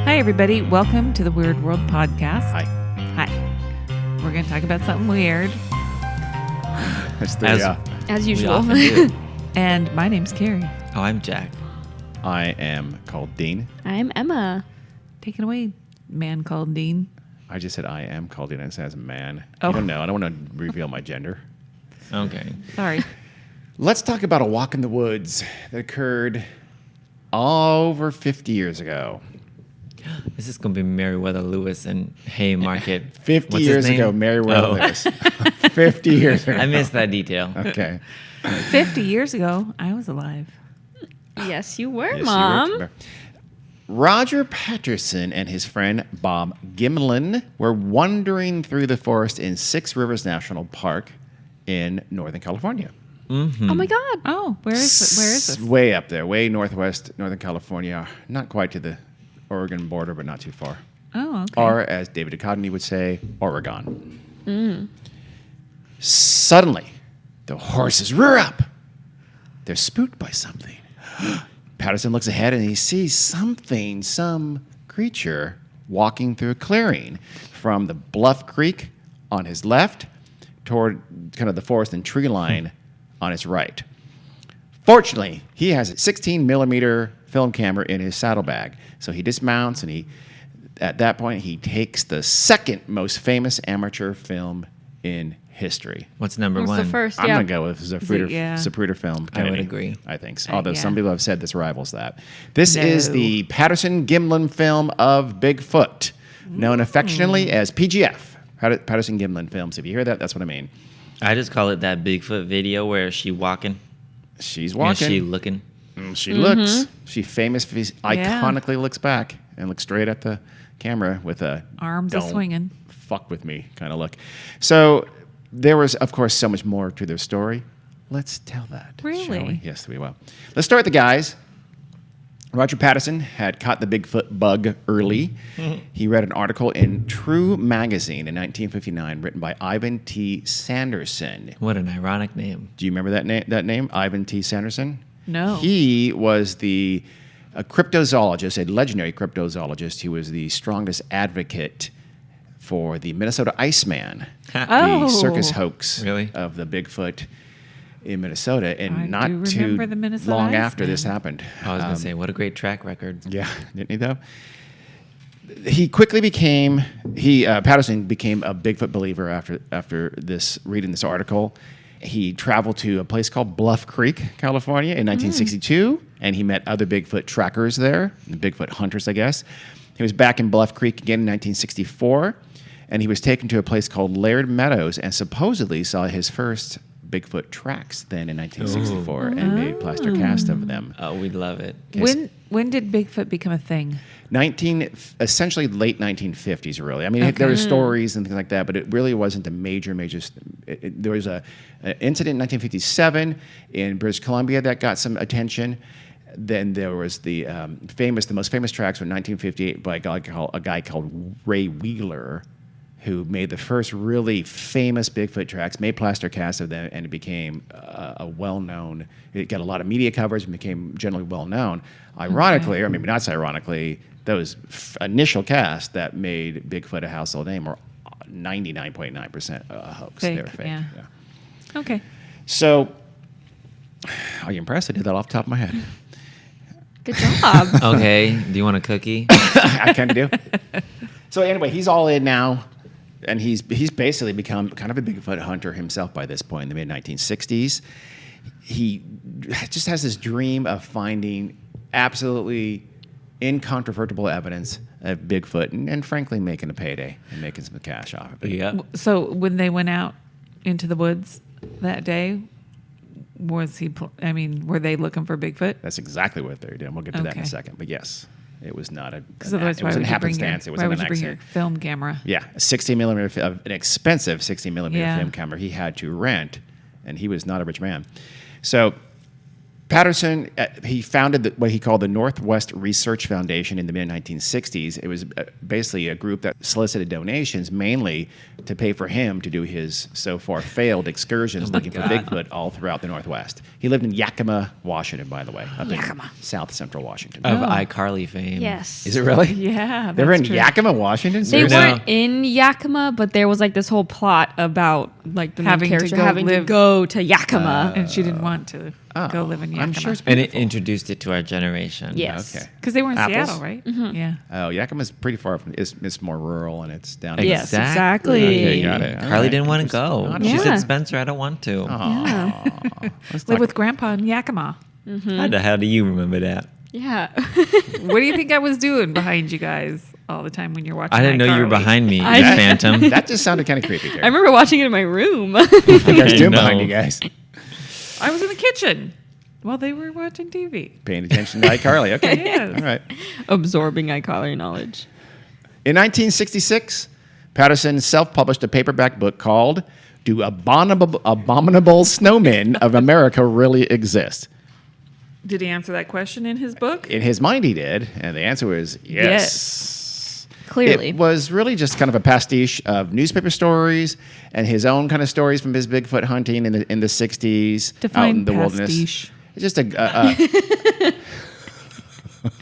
Hi, everybody. Welcome to the Weird World Podcast. Hi. Hi. We're going to talk about something weird. As usual. We often do. And my name's Carrie. Oh, I'm Jack. I am called Dean. I'm Emma. Take it away, man called Dean. I just said I am called Dean. I said as a man. Oh. I don't know. I don't want to reveal my gender. Okay. Sorry. Let's talk about a walk in the woods that occurred over 50 years ago. This is going to be Meriwether Lewis and Haymarket. 50 What's his years name? ago, Meriwether Oh. Lewis. 50 years ago. I missed that detail. Okay. 50 years ago, I was alive. Yes, you were, Yes, you Mom. were. Roger Patterson and his friend Bob Gimlin were wandering through the forest in Six Rivers National Park in Northern California. Oh my God. Oh, where is this? Way up there, way northwest, Northern California. Not quite to the Oregon border, but not too far. Oh, okay. Or, as David Duchovny would say, Oregon. Suddenly, the horses rear up. They're spooked by something. Patterson looks ahead and he sees some creature walking through a clearing from the Bluff Creek on his left toward kind of the forest and tree line on his right. Fortunately, he has a 16 millimeter film camera in his saddlebag. So he dismounts and at that point, he takes the second most famous amateur film in history. What's number What's one? the first? I'm Yeah. going to go with Zapruder, yeah. Zapruder film. I would Kennedy. agree. I think so. Although some yeah. people have said this rivals that. This is No. the Patterson-Gimlin film of Bigfoot, known affectionately as PGF, Patterson-Gimlin films. If you hear that, that's what I mean. I just call it that Bigfoot video where she walking. She's And walking. she looking. She looks. She iconically looks back and looks straight at the camera with a Arms "Don't a-swinging." fuck with me kind of look. So there was, of course, so much more to their story. Let's tell that. shall Really? we? Yes, we will. Let's start with the guys. Roger Patterson had caught the Bigfoot bug early. He read an article in True Magazine in 1959 written by Ivan T. Sanderson. What an ironic name. Do you remember that name, Ivan T. Sanderson? No. He was a cryptozoologist, a legendary cryptozoologist who was the strongest advocate for the Minnesota Iceman, Oh. the circus hoax Really? of the Bigfoot in Minnesota, and I not do too remember the Minnesota long after Iceman. this happened. I was going to say, what a great track record. Yeah, didn't he though? He quickly Patterson became a Bigfoot believer after reading this article. He traveled to a place called Bluff Creek, California in 1962, and he met other Bigfoot trackers there, the Bigfoot hunters, I guess. He was back in Bluff Creek again in 1964, and he was taken to a place called Laird Meadows and supposedly saw his first Bigfoot tracks then in 1964 and made plaster cast of them. Oh, we love it. When did Bigfoot become a thing? Essentially late 1950s, really. I mean, Okay. there were stories and things like that, but it really wasn't a major. There was an incident in 1957 in British Columbia that got some attention. Then there was the most famous tracks were 1958 by a guy called Ray Wheeler, who made the first really famous Bigfoot tracks, made plaster casts of them, and it became a well-known. It got a lot of media coverage and became generally well-known. Ironically, or maybe not so ironically, those initial casts that made Bigfoot a household name were 99.9% a hoax. Fake, They were fake. yeah. Okay. So, are you impressed? I did that off the top of my head. Good job. Okay. Do you want a cookie? I kind of do. So anyway, he's all in now, and he's basically become kind of a Bigfoot hunter himself by this point in the mid-1960s. He just has this dream of finding absolutely incontrovertible evidence of Bigfoot and frankly making a payday and making some cash off of it. Yeah. So when they went out into the woods that day, were they looking for Bigfoot? That's exactly what they're doing. We'll get to that in a Okay. second. But yes, it was not Because otherwise, it why wasn't would you bring happenstance. It was why an would you bring your accident. film camera? Yeah, a 60 millimeter, an expensive 60 millimeter Yeah. film camera he had to rent, and he was not a rich man. So Patterson, he founded what he called the Northwest Research Foundation in the mid-1960s. It was basically a group that solicited donations mainly to pay for him to do his so far failed excursions looking for Bigfoot all throughout the Northwest. He lived in Yakima, Washington, by the way, up in south central Washington. Of iCarly fame. Yes. Is it really? Yeah, They were in that's true. Yakima, Washington? They Seriously? weren't in Yakima, but there was like this whole plot about like the main Having to character go having to live- go to Yakima. And she didn't want to go live in Yakima. I'm sure it's And it beautiful. introduced it to our generation. Yes. Okay. Because they were in Apples? Seattle, right? Yeah. Oh, Yakima's pretty far from. It's more rural and it's down. Yes, Exactly. exactly. Okay, got it. All Carly right. didn't want to go. Interesting. She Yeah. said, Spencer, I don't want to. Yeah. Let's Live talk- with Grandpa in Yakima. How the hell do you remember that? Yeah. What do you think I was doing behind you guys all the time when you're watching? I didn't know you were iCarly? behind me, you I- phantom. That just sounded kind of creepy. I remember watching it in my room. What you guys I doing know. behind you guys? I was in the kitchen while they were watching TV. Paying attention to iCarly. Okay. Yes. All right. Absorbing iCarly knowledge. In 1966, Patterson self-published a paperback book called "Do Abominable Snowmen of America Really Exist?" Did he answer that question in his book? In his mind, he did, and the answer was yes. Clearly. It was really just kind of a pastiche of newspaper stories and his own kind of stories from his Bigfoot hunting in the 60s out Define in the wilderness. pastiche. It's just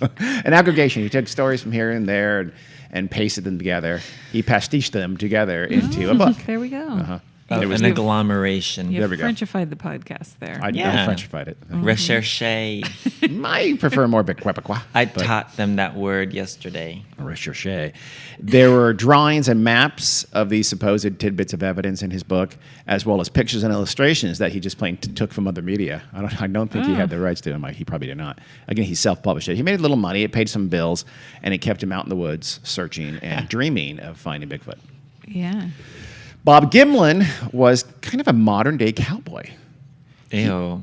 an aggregation. He took stories from here and there and pasted them together. He pastiched them together into a book. There we go. Uh-huh. An It was- agglomeration. You There we go. Frenchified the podcast there. I Yeah. Frenchified it. Recherche. I prefer more Quebecois. I but- taught them that word yesterday. Recherche. There were drawings and maps of these supposed tidbits of evidence in his book, as well as pictures and illustrations that he just plain took from other media. I don't think he had the rights to them. He probably did not. Again, he self-published it. He made a little money. It paid some bills, and it kept him out in the woods searching and dreaming of finding Bigfoot. Yeah. Bob Gimlin was kind of a modern-day cowboy. Ew.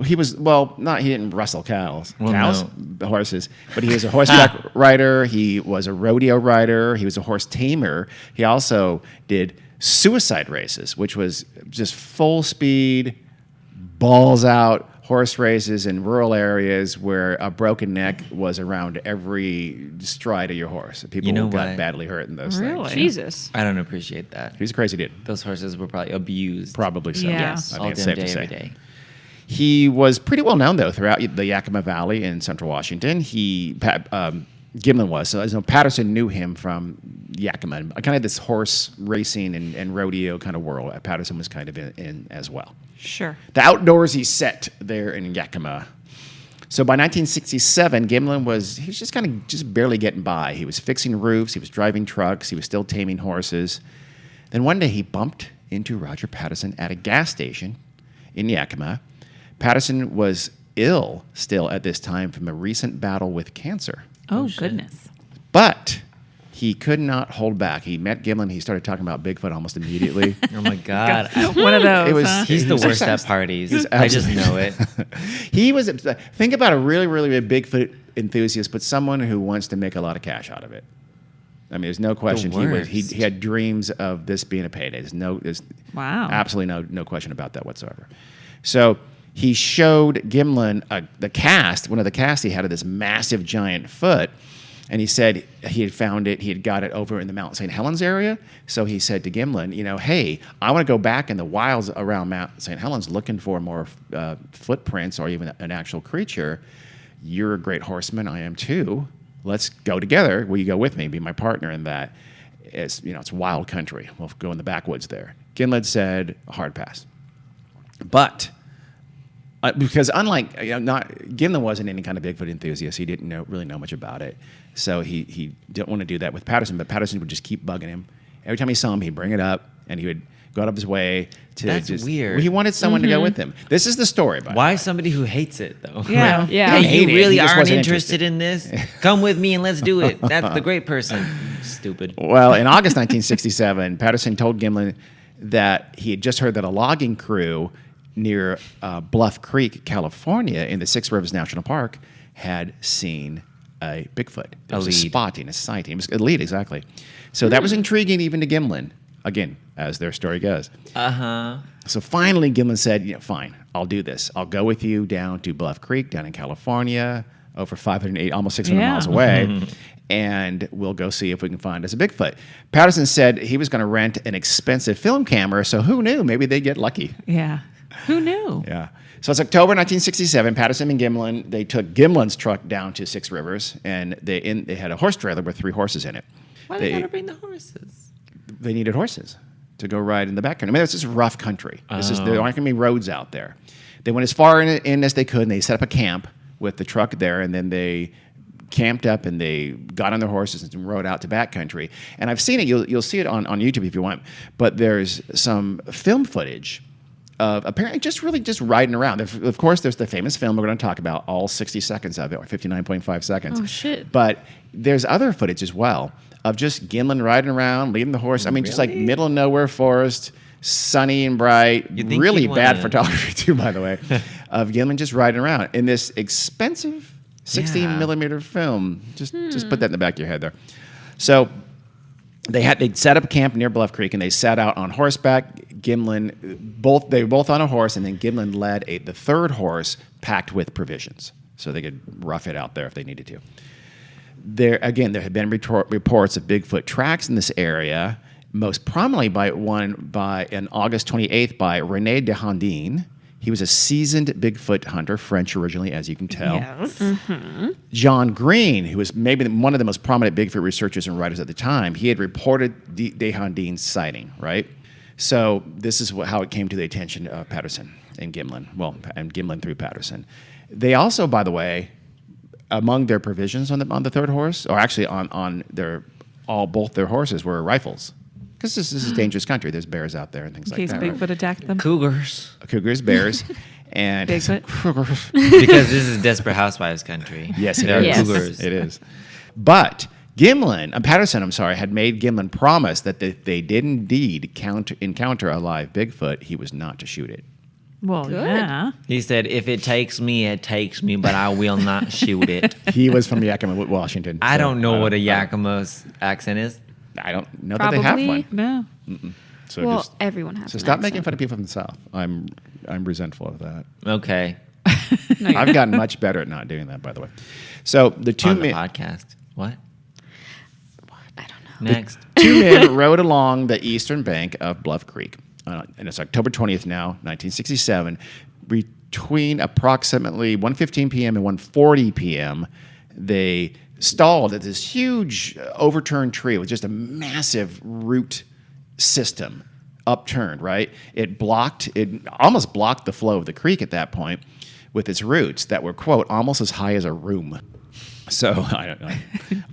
He was he didn't rustle cows, Well, horses, but he was a horseback rider. He was a rodeo rider. He was a horse tamer. He also did suicide races, which was just full speed, balls out horse races in rural areas where a broken neck was around every stride of your horse. People know got what? badly hurt in those Really? things. Jesus. I don't appreciate that. He's a crazy dude. Those horses were probably abused. Probably so. Yeah. Yes. I all think it's damn safe day, to every say. day. He was pretty well known, though, throughout the Yakima Valley in central Washington. Gimlin was. So Patterson knew him from Yakima, kind of this horse racing and rodeo kind of world. Patterson was kind of in as well. Sure. The outdoorsy set there in Yakima. So by 1967, Gimlin was just kind of just barely getting by. He was fixing roofs. He was driving trucks. He was still taming horses. Then one day he bumped into Roger Patterson at a gas station in Yakima. Patterson was ill still at this time from a recent battle with cancer. Oh, goodness. But he could not hold back. He met Gimlin. He started talking about Bigfoot almost immediately. Oh my God. One of those. It was- huh? He's He the was worst at obsessed. parties. He was I just know absolutely- it. He was think about a really, really big Bigfoot enthusiast, but someone who wants to make a lot of cash out of it. I mean, there's no question. He worst. had dreams of this being a payday. There's Wow. absolutely no question about that whatsoever. So he showed Gimlin the cast, one of the casts he had of this massive giant foot, and he said he had found it. He had got it over in the Mount St. Helens area. So he said to Gimlin, hey, I want to go back in the wilds around Mount St. Helens looking for more footprints or even an actual creature. You're a great horseman. I am too. Let's go together. Will you go with me? Be my partner in that. It's wild country. We'll go in the backwoods there. Gimlin said a hard pass. But because unlike Gimlin wasn't any kind of Bigfoot enthusiast, he didn't really know much about it. So he didn't want to do that with Patterson. But Patterson would just keep bugging him. Every time he saw him, he'd bring it up, and he would go out of his way to. That's weird. Well, he wanted someone to go with him. This is the story. By the way. Why somebody who hates it, though? Yeah. Yeah. He Hey, hated you it. really He just aren't wasn't interested in this? Come with me and let's do it. That's the great person. Stupid. Well, in August 1967, Patterson told Gimlin that he had just heard that a logging crew near Bluff Creek, California, in the Six Rivers National Park, had seen a Bigfoot. There was a lead. spotting, a sighting. It was a lead, exactly. So that was intriguing even to Gimlin. again, as their story goes. Uh-huh. So finally, Gimlin said, fine, I'll do this. I'll go with you down to Bluff Creek down in California, over 508, almost 600 miles away, and we'll go see if we can find us a Bigfoot. Patterson said he was going to rent an expensive film camera, so who knew? Maybe they'd get lucky. Yeah. Who knew? Yeah. So it's October 1967. Patterson and Gimlin, they took Gimlin's truck down to Six Rivers, and they had a horse trailer with 3 horses in it. Why they gotta bring the horses? They needed horses to go ride in the backcountry. I mean, it's just rough country. There aren't going to be roads out there. They went as far in as they could, and they set up a camp with the truck there, and then they camped up and they got on their horses and rode out to backcountry. And I've seen it. You'll see it on YouTube if you want. But there's some film footage of apparently just riding around. Of course, there's the famous film we're going to talk about, all 60 seconds of it, or 59.5 seconds. Oh, shit. But there's other footage as well of just Gimlin riding around, leading the horse. I mean, just like middle of nowhere forest, sunny and bright, really bad photography too, by the way, of Gimlin just riding around in this expensive 16 millimeter film. Just put that in the back of your head there. So they'd set up a camp near Bluff Creek, and they sat out on horseback. Gimlin, they were both on a horse, and then Gimlin led the third horse packed with provisions, so they could rough it out there if they needed to. There had been reports of Bigfoot tracks in this area, most prominently by on August 28th by René de Handine. He was a seasoned Bigfoot hunter, French originally, as you can tell. Yes. Mm-hmm. John Green, who was maybe one of the most prominent Bigfoot researchers and writers at the time, he had reported de Handine's sighting, right? So this is how it came to the attention of Patterson and Gimlin. Well, and Gimlin through Patterson. They also, by the way, among their provisions on the third horse, or actually on both their horses were rifles, because this is dangerous country. There's bears out there and things In like case that. Bigfoot attacked them. Cougars. Cougars, bears, and Bigfoot. cougars. Because this is Desperate Housewives country. Yes, it There are is. Yes. cougars. It is. But Patterson, had made Gimlin promise that if they did indeed encounter a live Bigfoot, he was not to shoot it. Well, Good. yeah. He said, if it takes me, it takes me, but I will not shoot it. He was from Yakima, Washington. I so don't know what a Yakima accent is. I don't know that they have Probably. one. No. So Well, everyone has So an stop accent. making fun of people from the South. I'm resentful of that. Okay. No, you're I've gotten much better at not doing that, by the way. So the two On the men, podcast. What? I don't know. Next. two men rode along the eastern bank of Bluff Creek, and it's October 20th now, 1967. Between approximately 1:15 p.m. and 1:40 p.m., they stalled at this huge overturned tree with just a massive root system upturned, right? It almost blocked the flow of the creek at that point with its roots that were, quote, almost as high as a room. So, I don't know,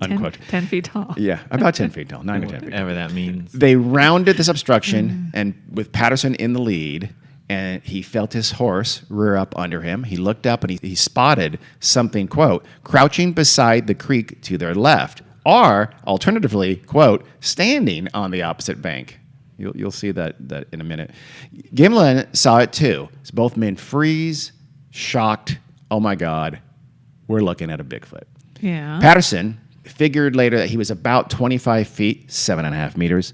unquote. 10 feet tall. Yeah, about 10 feet tall, 9 to 10 feet tall. Whatever that means. They rounded this obstruction, and with Patterson in the lead, and he felt his horse rear up under him. He looked up and he spotted something, quote, crouching beside the creek to their left, or alternatively, quote, standing on the opposite bank. You'll see that in a minute. Gimlin saw it too. So both men freeze, shocked. Oh my God, we're looking at a Bigfoot. Yeah. Patterson figured later that he was about 25 feet, 7.5 meters,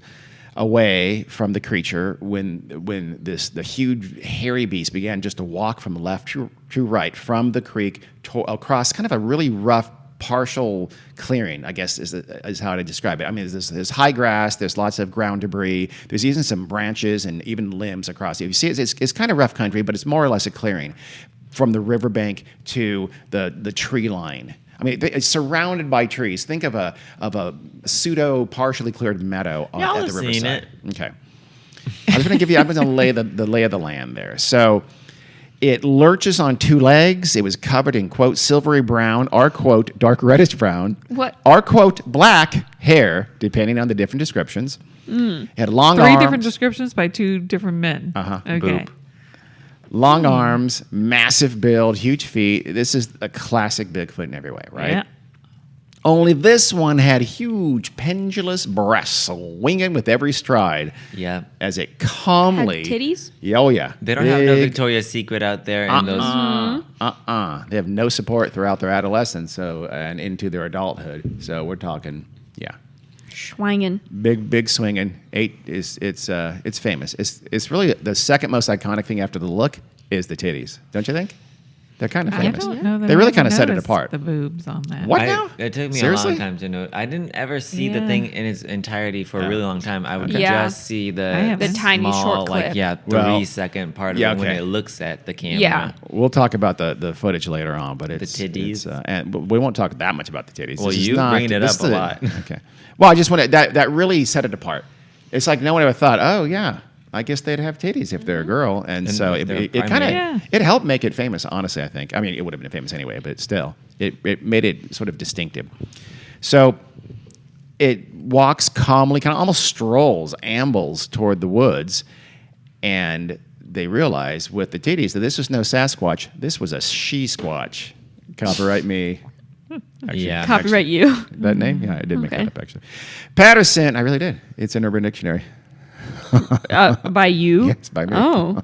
away from the creature when the huge hairy beast began just to walk from left to right from the creek across kind of a really rough partial clearing, I guess is how to describe it. I mean, there's high grass, there's lots of ground debris, there's even some branches and even limbs across it. You see, it's kind of rough country, but it's more or less a clearing from the riverbank to the tree line. I mean, it's surrounded by trees. Think of a pseudo partially cleared meadow Y'all at the have seen riverside. Okay, I'm going to lay the lay of the land there. So it lurches on 2 legs. It was covered in, quote, silvery brown, or, quote, dark reddish brown, What? or, quote, black hair, depending on the different descriptions. It had long 3 arms. different descriptions by 2 different men. Uh-huh. Okay. Boop. Long arms, massive build, huge feet. This is a classic Bigfoot in every way, right? Yeah. Only this one had huge pendulous breasts swinging with every stride Yeah. as it calmly... Had titties? Yeah, oh, yeah. They don't have no Big- Victoria's Secret out there and those. They have no support throughout their adolescence and into their adulthood. So we're talking, yeah. Schwangin'. Big swinging. It's famous. It's really the second most iconic thing after the look is the titties. Don't you think? They're kind of I famous. don't know that They I really ever kind of set it noticed apart. The boobs on that. What now? It took me Seriously? a long time to know. I didn't ever see the Yeah. thing in its entirety for a really long time. I would Yeah. just see I the haven't. The tiny small, short clip. like Well, 3-second part of yeah, it when okay. it looks at the camera. Yeah. We'll talk about the footage later on, but it's titties? but we won't talk that much about the titties. Well, This is you not- bringing it this up a is lot. Okay. Well, I just wanted that really set it apart. It's like no one ever thought, oh yeah, I guess they'd have titties if they're a girl, and so if they're a it kind of primate. Yeah. it helped make it famous. Honestly, I think. I mean, it would have been famous anyway, but still, it made it sort of distinctive. So it walks calmly, kind of almost strolls, ambles toward the woods, and they realize with the titties that this was no Sasquatch. This was a she-squatch. Copyright me. Actually, Yeah. Copyright you. that name? Yeah, I did make Okay. that up actually. Patterson, I really did. It's in Urban Dictionary. By you? Yes, by me. Oh.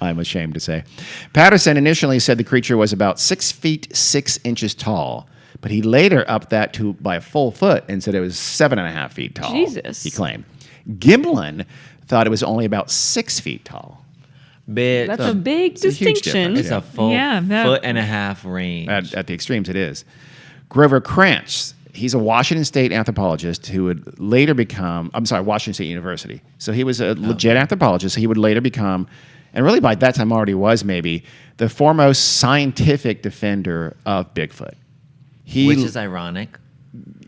I'm ashamed to say. Patterson initially said the creature was about 6 feet 6 inches tall, but he later upped that to by a full foot and said it was 7.5 feet tall. Jesus. He claimed. Gimlin thought it was only about 6 feet tall. Bit, That's a big a huge distinction. difference. it's a full Yeah, that- foot and a half range. At the extremes, it is. Grover Krantz, he's a Washington State anthropologist who would later become, Washington State University. So he was a legit anthropologist. He would later become, and really by that time already was maybe, the foremost scientific defender of Bigfoot. which is ironic.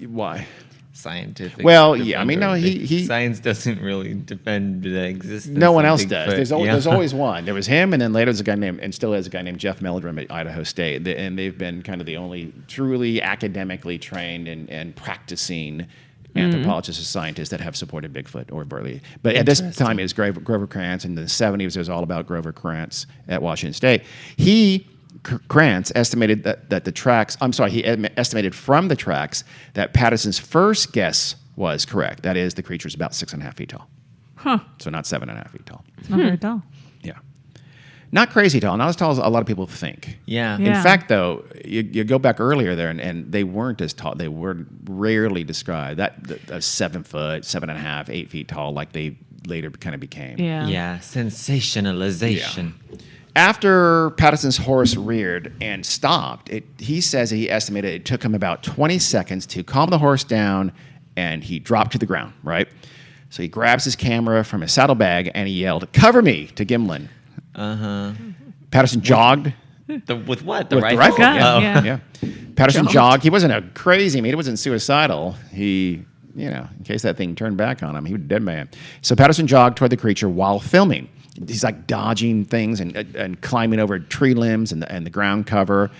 Why? Scientific. Well, yeah, I mean, no, defender. he- Science doesn't really defend the existence. No one of else Bigfoot. does. Yeah. There's always one. There was him, and then later there's a guy named, and still is a guy named Jeff Meldrum at Idaho State. And they've been kind of the only truly academically trained and practicing anthropologists and scientists that have supported Bigfoot or Burley. But at this time, it was Grover Krantz. In the 70s, it was all about Grover Krantz at Washington State. Krantz estimated that the tracks, he estimated from the tracks that Patterson's first guess was correct. That is, the creature's about 6.5 feet tall. Huh. So not 7.5 feet tall. It's not very tall. Yeah. Not crazy tall, not as tall as a lot of people think. Yeah. Yeah. In fact, though, you go back earlier there, and they weren't as tall. They were rarely described. A 7 foot, 7.5, 8 feet tall, like they later kind of became. Yeah. Yeah. Sensationalization. After Patterson's horse reared and stopped, he says he estimated it took him about 20 seconds to calm the horse down, and he dropped to the ground, right? So he grabs his camera from his saddlebag, and he yelled, "Cover me," to Gimlin. Patterson jogged. With what? The With rifle? the rifle, Gun, Oh. yeah. Yeah. Patterson jogged. He wasn't a crazy, he wasn't suicidal. He, in case that thing turned back on him, he was a dead man. So Patterson jogged toward the creature while filming. He's like dodging things and climbing over tree limbs and the ground cover.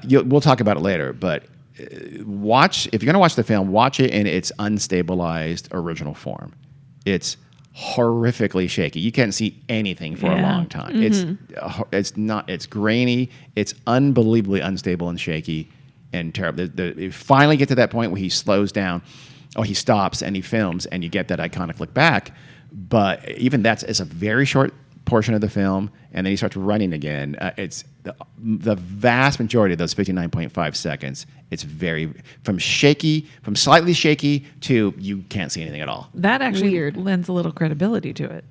We'll talk about it later, but if you're going to watch the film, watch it in its unstabilized original form. It's horrifically shaky. You can't see anything for a Yeah. long time. It's grainy. It's unbelievably unstable and shaky and terrible. You finally get to that point where he slows down, or he stops and he films, and you get that iconic look back. But even it's a very short portion of the film, and then he starts running again. It's the vast majority of those 59.5 seconds. It's from slightly shaky to you can't see anything at all. That actually Weird. lends a little credibility to it.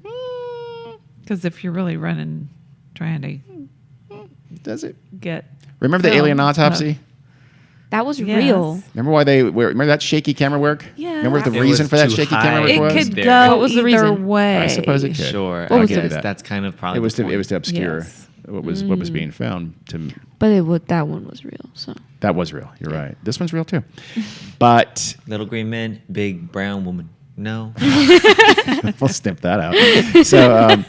Because if you're really running, trying to Does it? get. Remember the film, alien autopsy? That was Yes. real. Remember remember that shaky camera work? Yeah. Remember the It reason was for that too shaky high. camera work It was? could There. go What was the either reason? way. I suppose it could. Sure. What I was guess it? that's kind of probably It was the to obscure Yes. what was being filmed. But that one was real. So That was real. You're right. This one's real too. But Little green man, big brown woman. No. we'll snip that out. So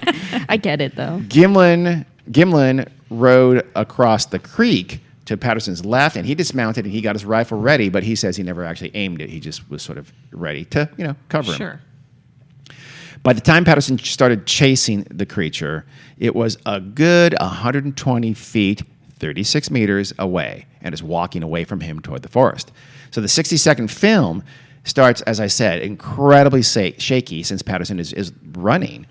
I get it though. Gimlin rode across the creek to Patterson's left, and he dismounted and he got his rifle ready, but he says he never actually aimed it. He just was sort of ready to, cover him. Sure. By the time Patterson started chasing the creature, it was a good 120 feet, 36 meters away, and is walking away from him toward the forest. So the 60-second film starts, as I said, incredibly shaky since Patterson is running.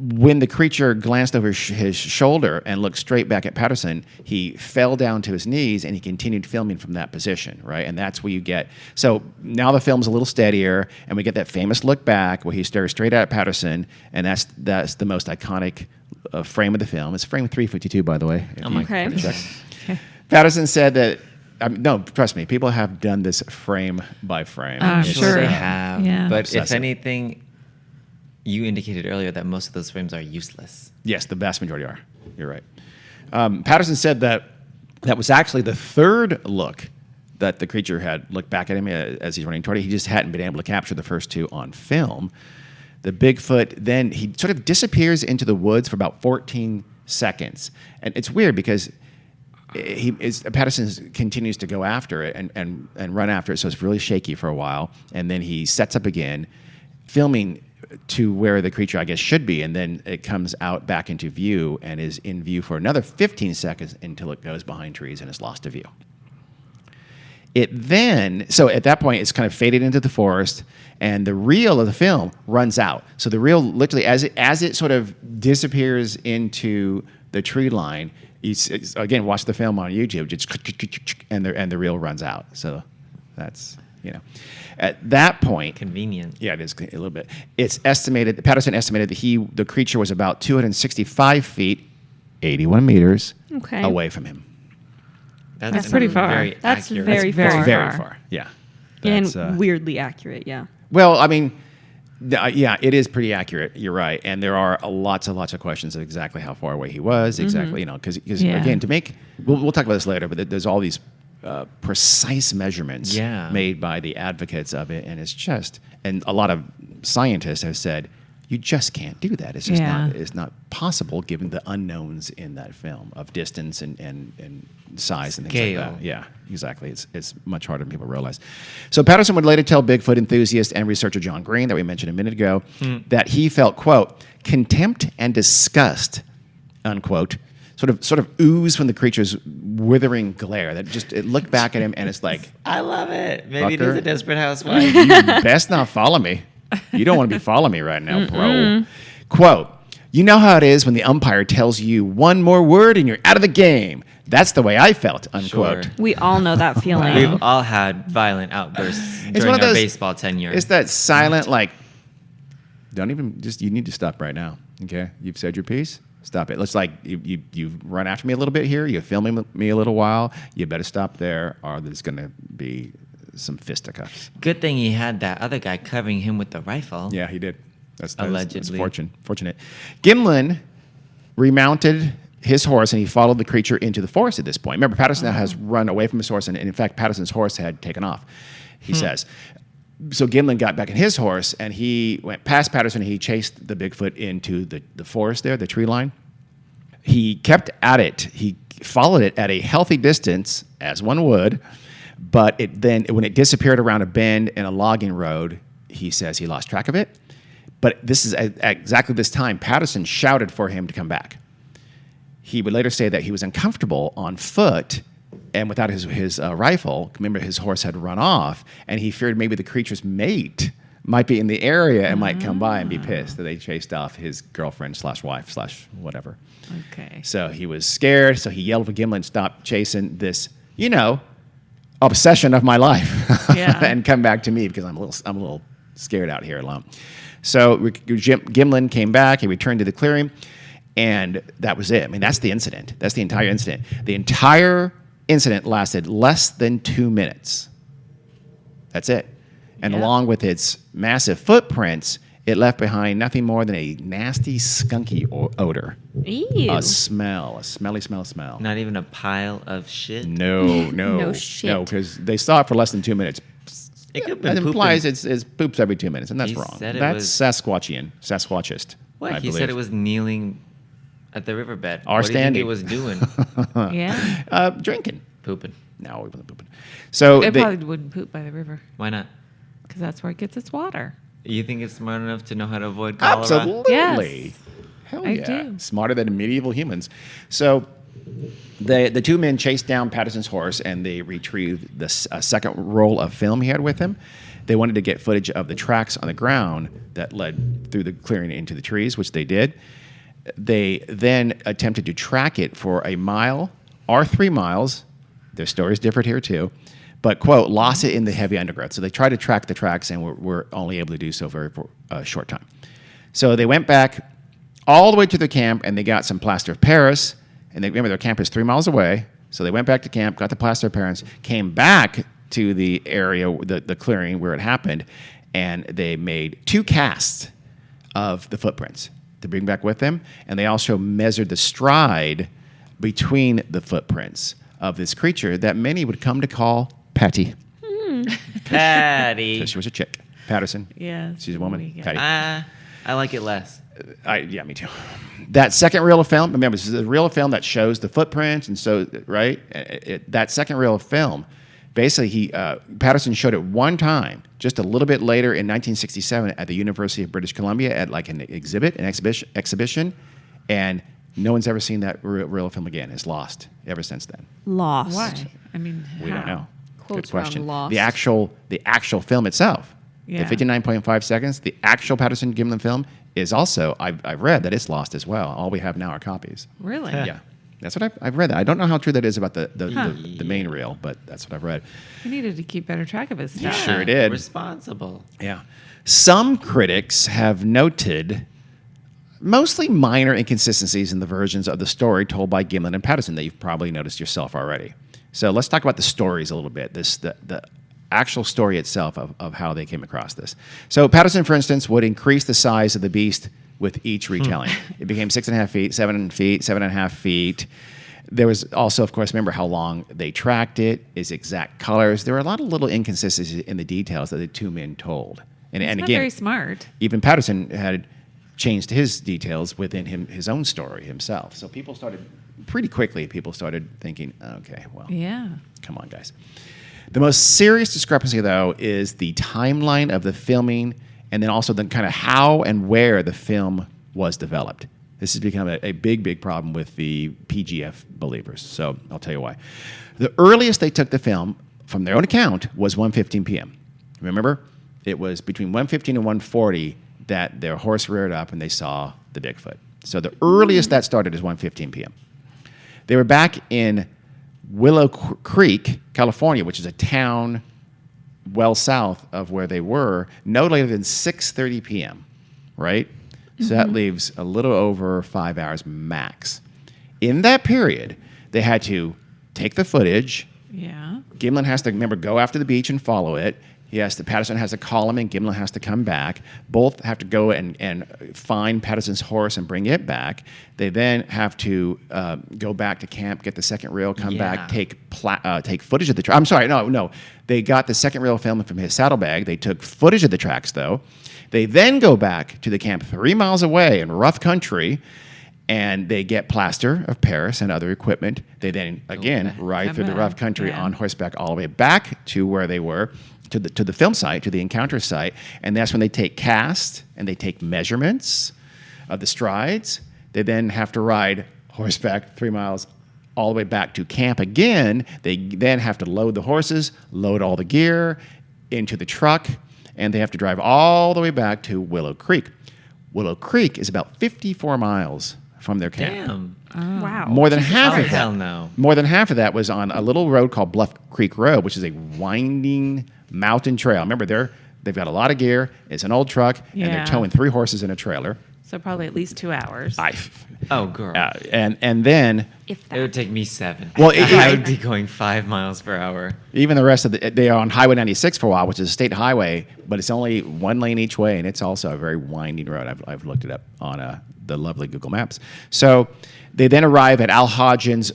when the creature glanced over his shoulder and looked straight back at Patterson, he fell down to his knees and he continued filming from that position, right? And that's where you get. So now the film's a little steadier, and we get that famous look back where he stares straight at Patterson, and that's the most iconic frame of the film. It's frame 352, by the way. Oh my Okay. Patterson said that. No, trust me. People have done this frame by frame. I'm It's- sure. They have. Yeah. But Obsessive. if anything, you indicated earlier that most of those frames are useless. Yes, the vast majority are. You're right. Patterson said that was actually the third look that the creature had looked back at him as he's running toward it. He just hadn't been able to capture the first two on film. The Bigfoot, then he sort of disappears into the woods for about 14 seconds. And it's weird because Patterson continues to go after it and run after it, so it's really shaky for a while. And then he sets up again, filming to where the creature, I guess, should be, and then it comes out back into view and is in view for another 15 seconds until it goes behind trees and is lost to view. So at that point, it's kind of faded into the forest, and the reel of the film runs out. So the reel, literally, as it sort of disappears into the tree line, again, watch the film on YouTube, just and the reel runs out. So that's, at that point, Convenient. yeah, it is a little bit. It's estimated. Patterson estimated that the creature was about 265 feet, 81 meters Okay. away from him. That's pretty far. Very That's accurate. very That's far. Very far. Yeah. And That's, weirdly accurate, yeah. well, I mean, yeah, it is pretty accurate. You're right, and there are lots and lots of questions of exactly how far away he was. Exactly, because Yeah. again, to make we'll talk about this later, but there's all these precise measurements Yeah. made by the advocates of it, and and a lot of scientists have said you just can't do that. It's just it's not possible given the unknowns in that film of distance and size and things Scale. like that. Yeah, exactly. It's much harder than people realize. So Patterson would later tell Bigfoot enthusiast and researcher John Green, that we mentioned a minute ago, that he felt, quote, contempt and disgust, unquote, sort of ooze from the creature's withering glare. That just, it looked back at him and it's like, I love it. Maybe it Fucker. is a Desperate Housewife. you best not follow me. You don't want to be following me right now, bro. Quote, you know how it is when the umpire tells you one more word and you're out of the game. That's the way I felt, unquote. Sure. We all know that feeling. We've all had violent outbursts during our baseball tenure. It's that silent, like, don't even, you need to stop right now, okay? You've said your piece, stop it. It's like you've run after me a little bit here, you're filming me a little while, you better stop there or there's going to be some fisticuffs. Good thing he had that other guy covering him with the rifle. Yeah, he did. That's Allegedly. fortunate. Gimlin remounted his horse and he followed the creature into the forest at this point. Remember, Patterson now has run away from his horse, and in fact, Patterson's horse had taken off, he says. So Gimlin got back in his horse and he went past Patterson and he chased the Bigfoot into the forest there, the tree line. He kept at it. He followed it at a healthy distance, as one would, but when it disappeared around a bend in a logging road, he says he lost track of it. But this is at exactly this time, Patterson shouted for him to come back. He would later say that he was uncomfortable on foot and without his rifle. Remember, his horse had run off, and he feared maybe the creature's mate might be in the area and might come by and be pissed that they chased off his girlfriend / wife / whatever. Okay. So he was scared, so he yelled for Gimlin, stop chasing this, obsession of my life Yeah. and come back to me because I'm a little scared out here alone. So Gimlin came back. He returned to the clearing, and that was it. I mean, that's the incident. That's the entire incident. The entire incident lasted less than 2 minutes. That's it. And Yep. along with its massive footprints, it left behind nothing more than a nasty, skunky odor. Ew. A smelly smell. Not even a pile of shit. No, No shit. No, because they saw it for less than 2 minutes. It could have That been implies pooping. it's poops every 2 minutes, and that's He wrong. said it That's was- Sasquatchist. What? I He believe. said it was kneeling at the riverbed. Or what do you think standing. it was doing? Yeah. Drinking. Pooping. No, we wasn't pooping. So It they- probably wouldn't poop by the river Why not? because that's where it gets its water. You think it's smart enough to know how to avoid cholera? absolutely. Yes. Hell I yeah. do. Smarter than medieval humans. So the two men chased down Patterson's horse and they retrieved the second roll of film he had with him. They wanted to get footage of the tracks on the ground that led through the clearing into the trees, which they did. They then attempted to track it for a mile or 3 miles. Their stories differed here too. But, quote, lost it in the heavy undergrowth. So they tried to track the tracks and were only able to do so for a short time. So they went back all the way to their camp and they got some plaster of Paris. And they remember their camp is 3 miles away. So they went back to camp, got the plaster of Paris, came back to the area, the clearing where it happened, and they made 2 casts of the footprints to bring back with them. And they also measured the stride between the footprints of this creature that many would come to call Patty. Patty. Because she was a chick. Patterson. Yeah. She's a woman. Yeah. Patty. I like it less. Yeah, me too. That second reel of film, remember, this is a reel of film that shows the footprints, and so, right? That second reel of film, basically, Patterson showed it one time, just a little bit later in 1967 at the University of British Columbia at like an exhibition, and no one's ever seen that reel of film again. It's lost ever since then. Lost. Why? I mean, We don't how? know. Quotes Good question. around lost. The actual film itself, Yeah. the 59.5 seconds, the actual Patterson-Gimlin film is also, I've read that it's lost as well. All we have now are copies. Really? Yeah. That's what I've read. That. I don't know how true that is about the main reel, but that's what I've read. He needed to keep better track of his stuff. Sure did. Responsible. Yeah. Some critics have noted mostly minor inconsistencies in the versions of the story told by Gimlin and Patterson that you've probably noticed yourself already. So let's talk about the stories a little bit. The actual story itself of how they came across this. So Patterson, for instance, would increase the size of the beast with each retelling. It became 6.5 feet, 7 feet, 7.5 feet. There was also, of course, remember how long they tracked it, its exact colors. There were a lot of little inconsistencies in the details that the 2 men told. And He's not again, very smart. even Patterson had changed his details within his own story himself. So people started thinking, okay, well, Yeah. come on, guys. The most serious discrepancy, though, is the timeline of the filming and then also the kind of how and where the film was developed. This has become a big problem with the PGF believers. So I'll tell you why. The earliest they took the film, from their own account, was 1:15 p.m. Remember? It was between 1:15 and 1:40 that their horse reared up and they saw the Bigfoot. So the earliest that started is 1:15 p.m. They were back in Willow Creek, California, which is a town well south of where they were, no later than 6:30 p.m., right? So that leaves a little over 5 hours max. In that period, they had to take the footage. Yeah. Gimlin has to, remember, go after the beach and follow it. Patterson has to call him, and Gimlin has to come back. Both have to go and find Patterson's horse and bring it back. They then have to go back to camp, get the second reel, come back, take footage of the track. I'm sorry, no. They got the second reel film from his saddlebag. They took footage of the tracks, though. They then go back to the camp 3 miles away in rough country, and they get plaster of Paris and other equipment. They then, again, ride Come through the back, rough country yeah. on horseback all the way back to where they were, to the film site, to the encounter site, and that's when they take casts and they take measurements of the strides. They then have to ride horseback 3 miles all the way back to camp again. They then have to load the horses, load all the gear into the truck, and they have to drive all the way back to Willow Creek. Willow Creek is about 54 miles from their camp. Damn. Wow. More than half Oh, of hell that. no. More than half of that was on a little road called Bluff Creek Road, which is a winding mountain trail. Remember, they've got a lot of gear. It's an old truck, and they're Yeah. towing 3 horses in a trailer. So probably at least 2 hours. Oh, girl. And then If It would take me 7. Well, I would be going 5 miles per hour. even the rest of they are on Highway 96 for a while, which is a state highway, but it's only 1 lane each way, and it's also a very winding road. I've looked it up on the lovely Google Maps. So they then arrive at Al Hodgson's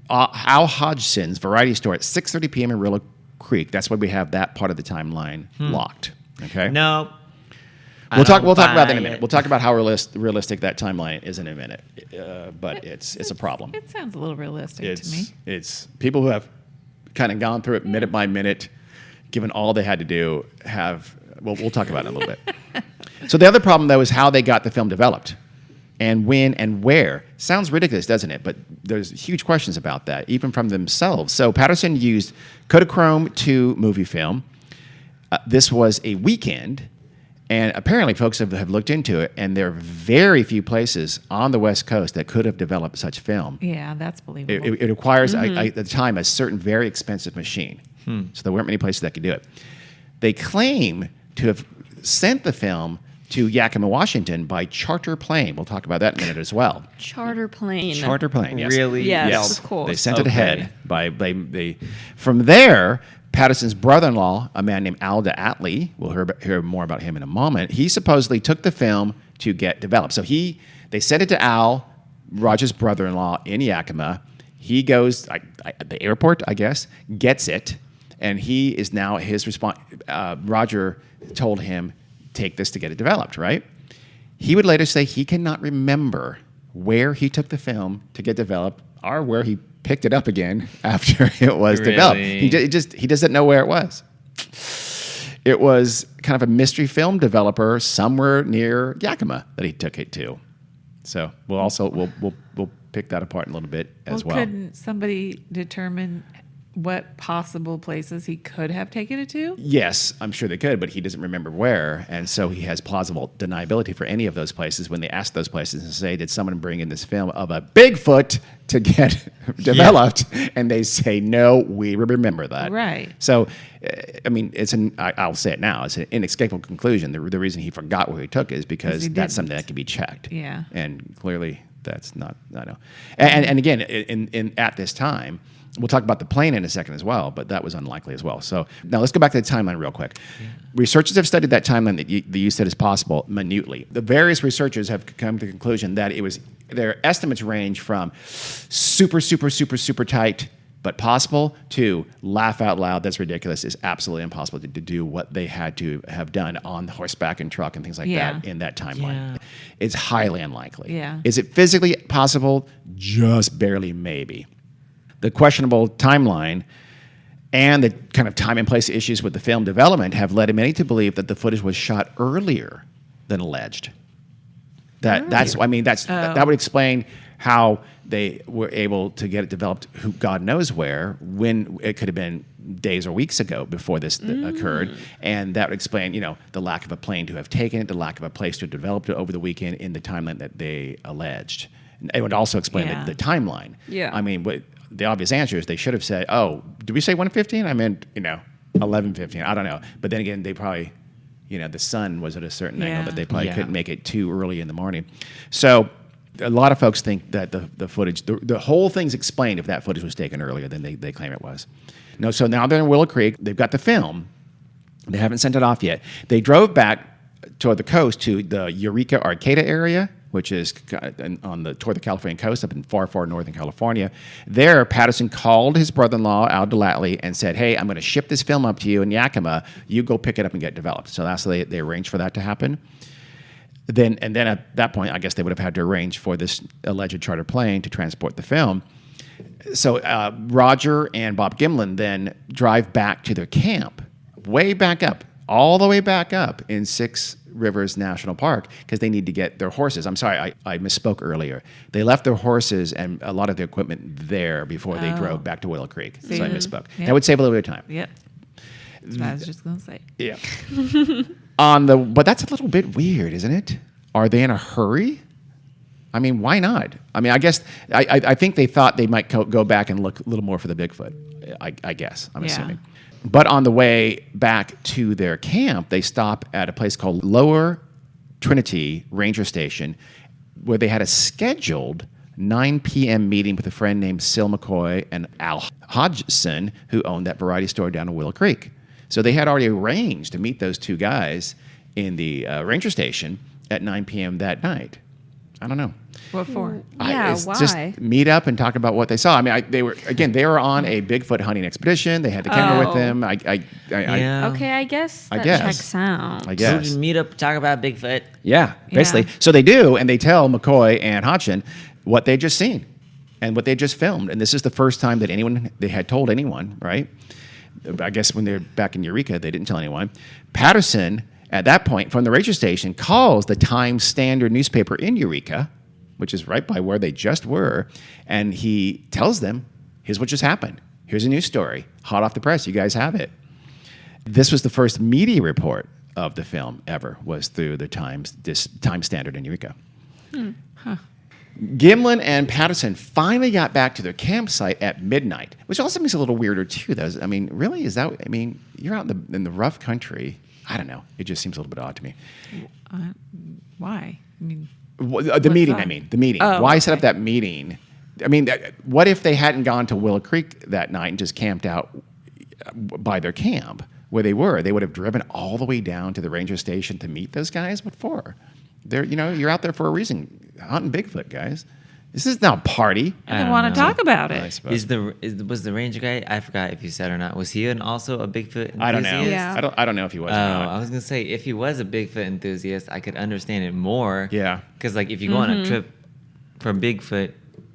Variety Store at 6:30 p.m. in Willow Creek. That's why we have that part of the timeline locked. Okay. No. We'll talk about that in a buy minute. it. We'll talk about how realistic that timeline is in a minute. But it's a problem. It sounds a little realistic to me. It's people who have kind of gone through it minute by minute, given all they had to do, we'll talk about it in a little bit. So the other problem, though, is how they got the film developed and when and where. Sounds ridiculous, doesn't it? But there's huge questions about that, even from themselves. So Patterson used Kodachrome 2 movie film. This was a weekend, and apparently folks have looked into it, and there are very few places on the West Coast that could have developed such film. Yeah, that's believable. It requires, at the time, a certain very expensive machine. So there weren't many places that could do it. They claim to have sent the film to Yakima, Washington by charter plane. We'll talk about that in a minute as well. Charter plane. Charter plane, yes. Really? Yes, of course. They sent it Okay. ahead. From there, Patterson's brother-in-law, a man named Alda Atlee, we'll hear more about him in a moment, he supposedly took the film to get developed. So they sent it to Al, Roger's brother-in-law in Yakima. He goes at the airport, I guess, gets it, and he is now his response. Roger told him, take this to get it developed, right? He would later say he cannot remember where he took the film to get developed or where he picked it up again after it was developed. He doesn't know where it was. It was kind of a mystery film developer somewhere near Yakima that he took it to. So we'll pick that apart in a little bit as well. Couldn't somebody determine what possible places he could have taken it to? Yes, I'm sure they could, but he doesn't remember where. And so he has plausible deniability for any of those places when they ask those places and say, did someone bring in this film of a Bigfoot to get developed? And they say, no, we remember that. Right. So, I mean, I'll say it now, it's an inescapable conclusion. The reason he forgot where he took it is because he that's didn't. something that can be checked. Yeah. And clearly that's not, I know. And again, at this time, we'll talk about the plane in a second as well, but that was unlikely as well. So now let's go back to the timeline real quick. Yeah. Researchers have studied that timeline that you said is possible minutely. The various researchers have come to the conclusion that their estimates range from super, super, super, super tight, but possible, to laugh out loud, that's ridiculous, it's absolutely impossible to do what they had to have done on horseback and truck and things like that in that timeline. Yeah. It's highly unlikely. Yeah. Is it physically possible? Just barely, maybe. The questionable timeline and the kind of time and place issues with the film development have led many to believe that the footage was shot earlier than alleged. That would explain how they were able to get it developed, who God knows where, when it could have been days or weeks ago before this occurred. And that would explain, the lack of a plane to have taken it, the lack of a place to develop it over the weekend in the timeline that they alleged. It would also explain the timeline. Yeah. I mean, the obvious answer is they should have said, oh, did we say 1:15? I meant, 11:15. I don't know. But then again, they probably, the sun was at a certain angle that they probably couldn't make it too early in the morning. So a lot of folks think that the footage, the whole thing's explained if that footage was taken earlier than they claim it was. No, so now they're in Willow Creek. They've got the film. They haven't sent it off yet. They drove back toward the coast to the Eureka Arcata area, which is toward the California coast up in far, far northern California. There, Patterson called his brother-in-law, Alda Atlee, and said, hey, I'm going to ship this film up to you in Yakima. You go pick it up and get it developed. So that's how they arranged for that to happen. Then at that point, I guess they would have had to arrange for this alleged charter plane to transport the film. So Roger and Bob Gimlin then drive back to their camp, way back up, all the way back up in Six Rivers National Park, because they need to get their horses. I'm sorry, I misspoke earlier. They left their horses and a lot of their equipment there before they drove back to Willow Creek. So I misspoke. Yep. That would save a little bit of time. Yep. That's what I was just going to say. Yeah. But that's a little bit weird, isn't it? Are they in a hurry? I mean, why not? I mean, I guess I think they thought they might go back and look a little more for the Bigfoot. I guess I'm assuming. But on the way back to their camp, they stop at a place called Lower Trinity Ranger Station, where they had a scheduled 9 p.m. meeting with a friend named Sil McCoy and Al Hodgson, who owned that variety store down in Willow Creek. So they had already arranged to meet those two guys in the ranger station at 9 p.m. that night. I don't know. What for? Yeah, It's why? just meet up and talk about what they saw. I mean, they were on a Bigfoot hunting expedition. They had the camera with them. Yeah. Okay, I guess I that guess. checks out. I So guess. just meet up, talk about Bigfoot. Yeah, basically. Yeah. So they do, and they tell McCoy and Hodgson what they just seen and what they just filmed. And this is the first time that they had told anyone, right? I guess when they're back in Eureka, they didn't tell anyone. Patterson, at that point, from the ranger station, calls the Times Standard newspaper in Eureka, which is right by where they just were, and he tells them, here's what just happened. Here's a news story, hot off the press. You guys have it. This was the first media report of the film ever, was through this Time Standard in Eureka. Gimlin and Patterson finally got back to their campsite at midnight, which also makes it a little weirder too. I mean, really, is that? I mean, you're out in the rough country. I don't know. It just seems a little bit odd to me. Why? I mean, The meeting. I mean, the meeting. Oh, Why set okay. up that meeting? I mean, what if they hadn't gone to Willow Creek that night and just camped out by their camp where they were? They would have driven all the way down to the ranger station to meet those guys. What for? You're out there for a reason, hunting Bigfoot, guys. This is not a party. I don't want to talk about I it. suppose. Was the ranger guy? I forgot if you said or not. Was he also a Bigfoot enthusiast? I don't know. Yeah. I don't know if he was. Oh, or not. I was gonna say if he was a Bigfoot enthusiast, I could understand it more. Yeah. Because like if you go on a trip for Bigfoot,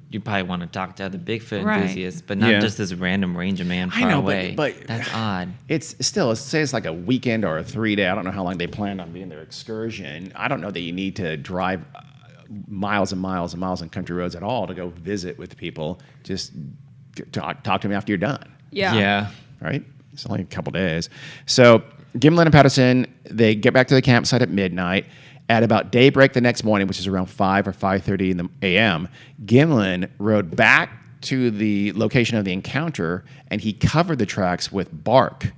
you probably want to talk to other Bigfoot Right. enthusiasts, but not Yeah. just this random ranger man far I know, away. but That's odd. It's still, say it's like a weekend or a 3-day. I don't know how long they planned on being their excursion. I don't know that you need to drive miles and miles and miles on country roads at all to go visit with people. Just talk to them after you're done. Yeah. Right? It's only a couple days. So Gimlin and Patterson, they get back to the campsite at midnight. At about daybreak the next morning, which is around 5 or 5:30 in the a.m., Gimlin rode back to the location of the encounter, and he covered the tracks with bark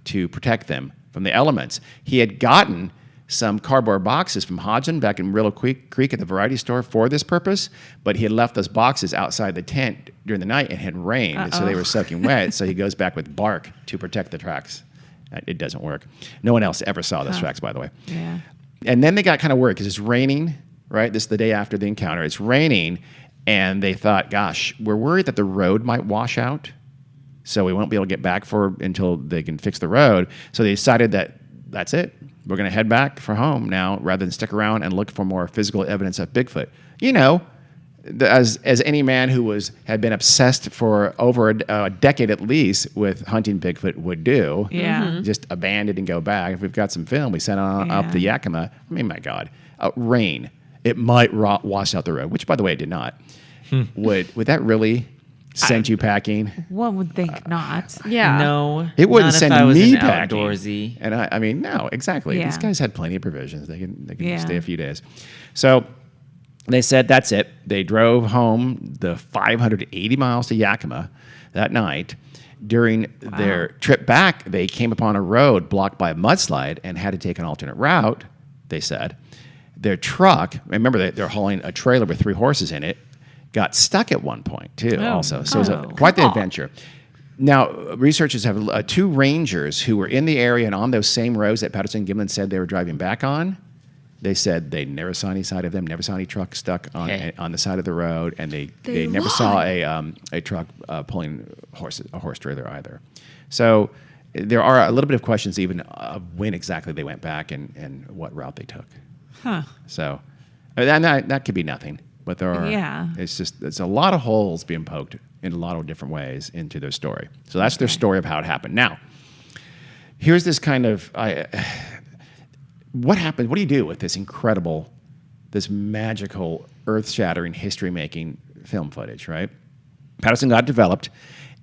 to protect them from the elements. He had gotten some cardboard boxes from Hodgson back in Willow Creek at the variety store for this purpose, but he had left those boxes outside the tent during the night and had rained, and so they were soaking wet, so he goes back with bark to protect the tracks. It doesn't work. No one else ever saw those tracks, by the way. Yeah. And then they got kind of worried because it's raining, right? This is the day after the encounter. It's raining, and they thought, gosh, we're worried that the road might wash out, so we won't be able to get back until they can fix the road. So they decided that that's it. We're going to head back for home now rather than stick around and look for more physical evidence of Bigfoot. As any man who had been obsessed for over a decade at least with hunting Bigfoot would do, Yeah. just abandon and go back. If we've got some film, we sent on up the Yakima. I mean, my God, rain. It might wash out the road, which, by the way, it did not. Would that really send you packing? One would think not. Yeah. No, It wouldn't not send if I was me an packing. outdoorsy. And I mean, no, exactly. Yeah. These guys had plenty of provisions. They can Yeah. stay a few days. So they said that's it. They drove home the 580 miles to Yakima that night. During their trip back, they came upon a road blocked by a mudslide and had to take an alternate route, they said. Their truck, remember they're hauling a trailer with 3 horses in it, got stuck at one point too also. So it was quite the adventure. Now, researchers have 2 rangers who were in the area and on those same roads that Patterson-Gimlin said they were driving back on. They said they never saw any side of them, never saw any truck stuck on the side of the road, and they never saw a truck pulling a horse trailer either. So there are a little bit of questions even of when exactly they went back and what route they took. Huh. So and that could be nothing, but there are. Yeah. It's a lot of holes being poked in a lot of different ways into their story. So that's their story of how it happened. Now, here's this kind of what happened? What do you do with this incredible, this magical, earth-shattering, history-making film footage? Right? Patterson got developed,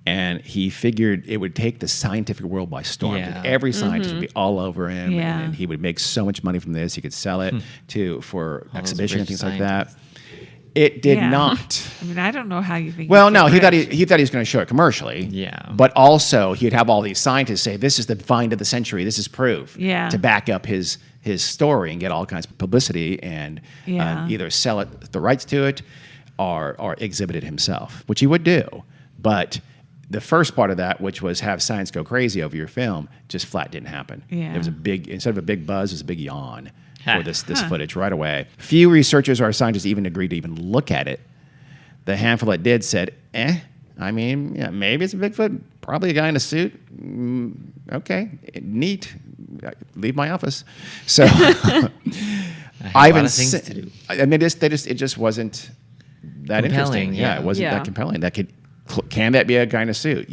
and he figured it would take the scientific world by storm. Yeah. That every scientist would be all over him, Yeah. and he would make so much money from this. He could sell it for All those exhibition and rich things like that. scientists. It did Yeah. not. I mean, I don't know how you think. Well, it's no, he thought rich. he thought he was going to show it commercially. Yeah. But also, he'd have all these scientists say, "This is the find of the century. This is proof." Yeah. To back up his story and get all kinds of publicity and Yeah. either sell it the rights to it or exhibit it himself, which he would do. But the first part of that, which was have science go crazy over your film, just flat didn't happen. Yeah. There was instead of a big buzz, it was a big yawn Ha. for this footage right away. Few researchers or scientists even agreed to even look at it. The handful that did said, I mean, yeah, maybe it's a Bigfoot, probably a guy in a suit. Okay, neat. Leave my office. So a lot of things to do. I mean, it just wasn't that Compelling, interesting. Yeah, yeah. it wasn't Yeah. that compelling. Can that be a guy in a suit?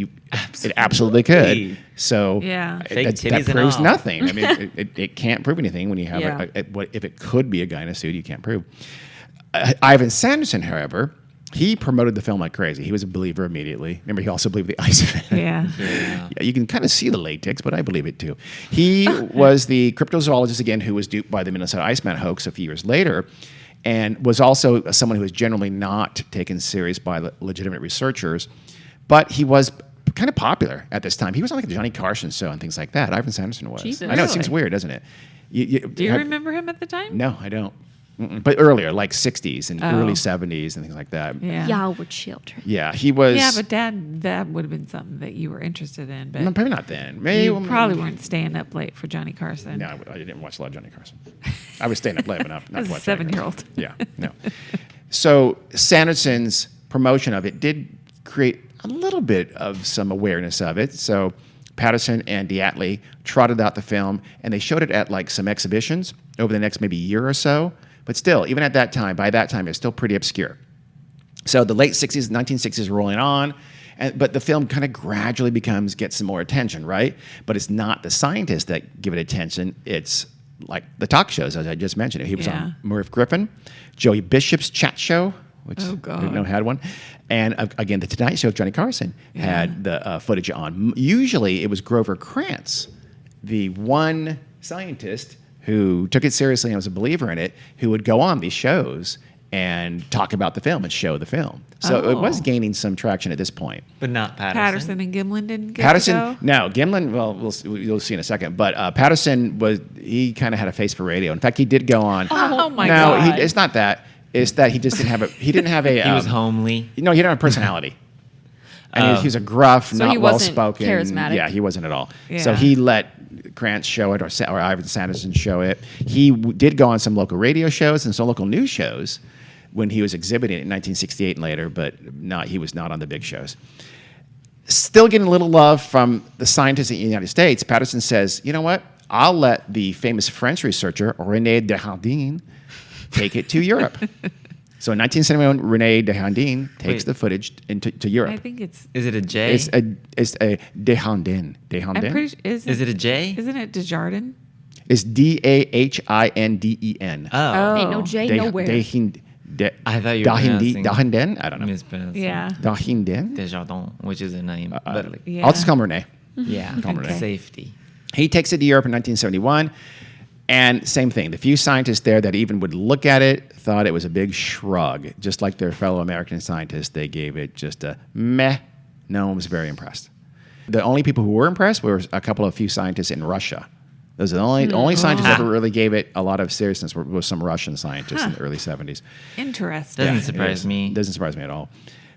It absolutely could. So Yeah. Fake that titties and proves all. nothing. I mean, it can't prove anything when you have Yeah. if it could be a guy in a suit, you can't prove. Ivan Sanderson, however, He promoted the film like crazy. He was a believer immediately. Remember, he also believed the ice event. Yeah. Yeah. Yeah, you can kind of see the latex, but I believe it too. He was the cryptozoologist again who was duped by the Minnesota Iceman hoax a few years later, and was also someone who was generally not taken serious by legitimate researchers. But he was kind of popular at this time. He was on like the Johnny Carson show and things like that. Ivan Sanderson was. Jesus. I know it Really? seems weird, doesn't it? Do you remember him at the time? No, I don't. But earlier, like 60s and Oh. early 70s and things like that. Yeah. Y'all were children. Yeah, he was. Yeah, but that would have been something that you were interested in. But No, probably not then. Maybe you probably weren't staying up late for Johnny Carson. No, I didn't watch a lot of Johnny Carson. I was staying up late enough not As to a watch Johnny 7-year-old. Carson. Yeah, no. So Sanderson's promotion of it did create a little bit of some awareness of it. So Patterson and Diatley trotted out the film, and they showed it at like some exhibitions over the next maybe year or so. But still, even at that time, by that time, it was still pretty obscure. So the late 60s, 1960s rolling on, but the film kind of gradually gets some more attention, right? But it's not the scientists that give it attention. It's like the talk shows, as I just mentioned. He was Yeah. on Murph Griffin, Joey Bishop's chat show, which Oh, I God. didn't know had one. And again, the Tonight Show, Johnny Carson had the footage on. Usually it was Grover Krantz, the one scientist who took it seriously and was a believer in it, who would go on these shows and talk about the film and show the film. So it was Oh. gaining some traction at this point. But not Patterson. Patterson and Gimlin didn't get Patterson, to go? no, Gimlin. Well, you'll see in a second. But Patterson he kind of had a face for radio. In fact, he did go on. Oh, my no, God. it's not that. It's that he just didn't have a. He didn't have a. He was homely. No, he didn't have a personality. And he was a gruff, So not he wasn't well-spoken. charismatic? Yeah, he wasn't at all. So Yeah. he let Krantz show it or Ivan Sanderson show it. He did go on some local radio shows and some local news shows when he was exhibiting it in 1968 and later, but he was not on the big shows. Still getting a little love from the scientists in the United States, Patterson says, you know what? I'll let the famous French researcher René Desjardins take it to Europe. So in 1971, René Desjardins takes Wait. the footage to Europe. I think it's. Is it a J? It's a Desjardins. I'm Desjardins. pretty sure. Is it a J? Isn't it Desjardins? It's Dahindin. Oh. Ain't no J nowhere. I thought you were pronouncing- Dahindin? I don't know. Mispronouncing. Yeah. Dahindin? Desjardins, which is a name. but Yeah. I'll just call him René. yeah, Okay. safety. He takes it to Europe in 1971. And same thing. The few scientists there that even would look at it thought it was a big shrug. Just like their fellow American scientists, they gave it just a meh. No one was very impressed. The only people who were impressed were a couple of few scientists in Russia. Those are the only scientists that ever really gave it a lot of seriousness was some Russian scientists in the early 70s. Interesting. Doesn't Yeah, surprise me. Doesn't surprise me at all.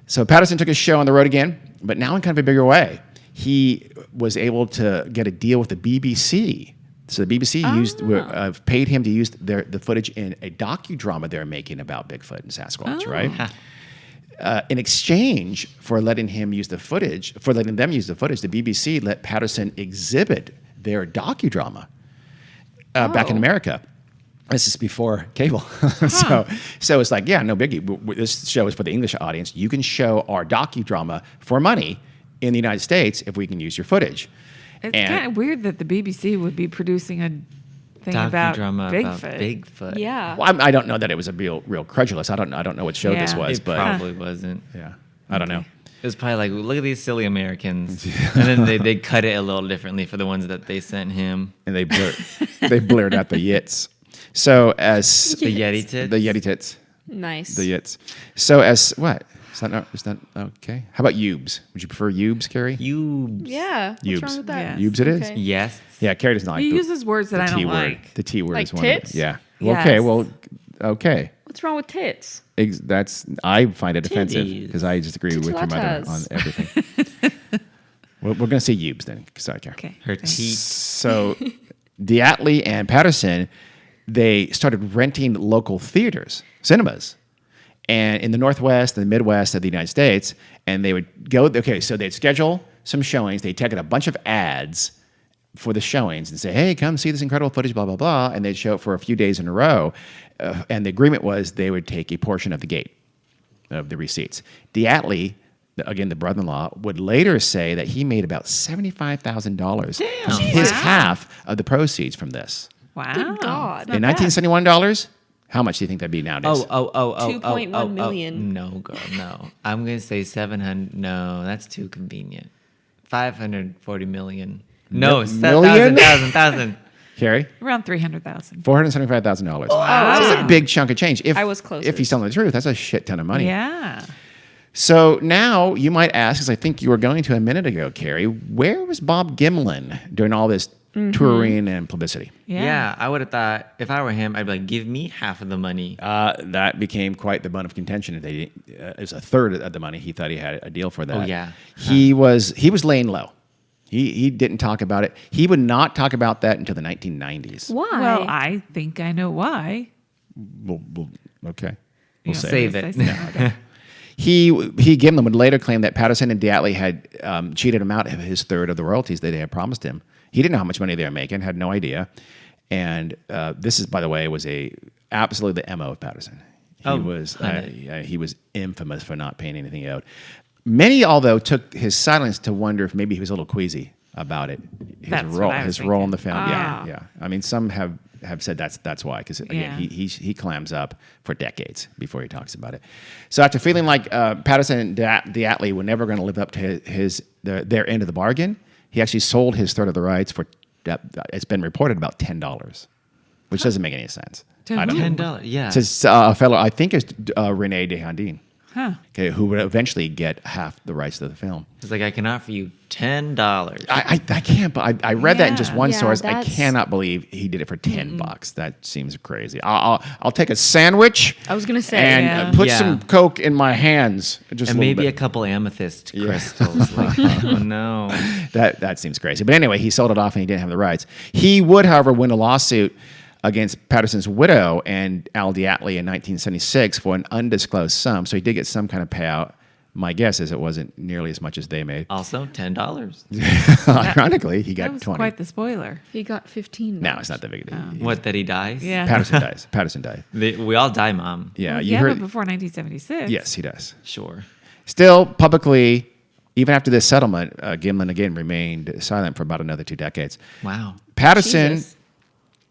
So Patterson took his show on the road again, but now in kind of a bigger way. He was able to get a deal with the BBC. So the BBC paid him to use the footage in a docudrama they're making about Bigfoot and Sasquatch, right? In exchange for letting them use the footage, the BBC let Patterson exhibit their docudrama back in America. This is before cable. So it's like, yeah, no biggie. This show is for the English audience. You can show our docudrama for money in the United States if we can use your footage. It's kind of weird that the BBC would be producing a thing about Docudrama Bigfoot. about Bigfoot. Yeah. Well, I don't know that it was a real credulous. I don't know what show this Yeah. was, It but probably wasn't. yeah, I don't know. It was probably like, look at these silly Americans. And then they cut it a little differently for the ones that they sent him. And they blurred out the yits. So as The Yeti tits. the Yeti tits, Nice. the yits. So as what? Is that okay? How about Ubes? Would you prefer Ubes, Carrie? You. Yeah. What's Ubes. wrong with that? Yeah. Ubes it is? Okay. Yes. Yeah, Carrie doesn't like He the uses words that I T don't word. like. The T word Like is one tits? of them. Yeah. Yes. Okay, well, okay. What's wrong with tits? I find it offensive Titties. because I just agree with your mother on Titilatas. everything. We're going to say Ubes then, because I care. Okay. Her teeth. So Diatley and Patterson, they started renting local theaters, cinemas, and in the Northwest and the Midwest of the United States, and they would go, so they'd schedule some showings, they'd take in a bunch of ads for the showings and say, hey, come see this incredible footage, blah, blah, blah, and they'd show it for a few days in a row, and the agreement was they would take a portion of the gate of the receipts. Diatley, again, the brother-in-law, would later say that he made about $75,000 from his half of the proceeds from this. Wow. Good God. In 1971 dollars, How much do you think that'd be nowadays? 2.1 million. No, girl, no. I'm gonna say 700. No, that's too convenient. 540 million. No, Million? thousand. Carrie? Around 300,000. $475,000. Wow. That's a big chunk of change. I was closest. If he's telling the truth, that's a shit ton of money. Yeah. So now you might ask, as I think you were going to a minute ago, Carrie, where was Bob Gimlin during all this touring and publicity? Yeah. I would have thought if I were him, I'd be like, give me half of the money. That became quite the bone of contention. It was a third of the money. He thought he had a deal for that. Oh, yeah. He was laying low. He didn't talk about it. He would not talk about that until the 1990s. Why? Well, I think I know why. Okay. You We'll know, save say it. so. Okay. He Gimlin would later claim that Patterson and Diatley had cheated him out of his third of the royalties that they had promised him. He didn't know how much money they were making, had no idea. And this is, by the way, was absolutely the MO of Patterson. He was infamous for not paying anything out. Many, although, took his silence to wonder if maybe he was a little queasy about it. That's what I was His role in the thinking. film. Ah. Yeah. I mean, some have said that's why, because again, Yeah. he clams up for decades before he talks about it. So after feeling like Patterson and Diatley were never going to live up to their end of the bargain, he actually sold his third of the rights for, it's been reported, about $10, which doesn't make any sense. To I don't who? know. $10. Yeah. It's a fellow, I think it's Rene Desjardins. Huh. Okay, who would eventually get half the rights to the film. It's like I can offer you $10. I can't. But I read that in just one Yeah, source. I that's- cannot believe he did it for $10. That seems crazy. I'll take a sandwich. I was gonna say, and yeah. put Yeah. some Coke in my hands. Just And a little maybe a bit. couple amethyst crystals. Like, oh no. That seems crazy. But anyway, he sold it off and he didn't have the rights. He would, however, win a lawsuit against Patterson's widow and Al Diatley in 1976 for an undisclosed sum. So he did get some kind of payout. My guess is it wasn't nearly as much as they made. Also, $10. Ironically, he That got was 20. quite the spoiler. he got 15. No, it's not that big a deal. What, that he dies? Yeah. Patterson dies. Patterson died. We all die, Mom. Yeah, Well, you yeah, heard. but before 1976. Yes, he does. Sure. Still, publicly, even after this settlement, Gimlin again remained silent for about another 2 decades. Wow. Patterson Jesus.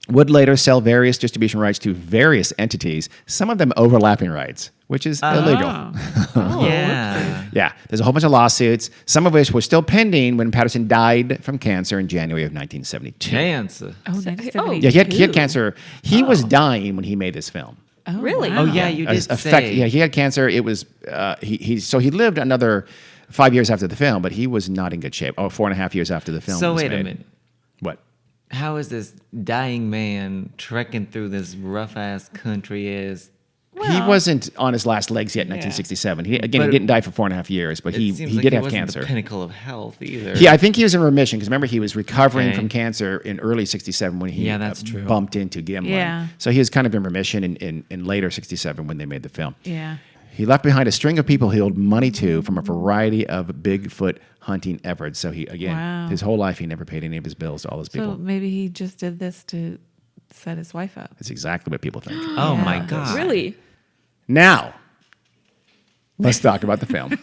would later sell various distribution rights to various entities, some of them overlapping rights, which is illegal. Oh, Yeah. Yeah, there's a whole bunch of lawsuits, some of which were still pending when Patterson died from cancer in January of 1972. Cancer. Oh, 1972. Yeah, he had cancer. He was dying when he made this film. Oh, Really? wow. Oh, yeah, you did say. Yeah, he had cancer. It was so he lived another 5 years after the film, but he was not in good shape. 4.5 years after the film. So was wait a made. minute. What? How is this dying man trekking through this rough ass country? He wasn't on his last legs yet in 1967. He But- didn't die for 4.5 years, but he seems did have wasn't cancer. The pinnacle of health either. I think he was in remission because remember he was recovering Okay. from cancer in early '67 when he Yeah, that's true. bumped into Gimlin. Yeah. So he was kind of in remission in later '67 when they made the film. Yeah. He left behind a string of people he owed money to from a variety of Bigfoot hunting efforts. So Wow. his whole life he never paid any of his bills to all those people. So maybe he just did this to set his wife up. That's exactly what people think. Oh Yeah. my god. Really? Now, let's talk about the film.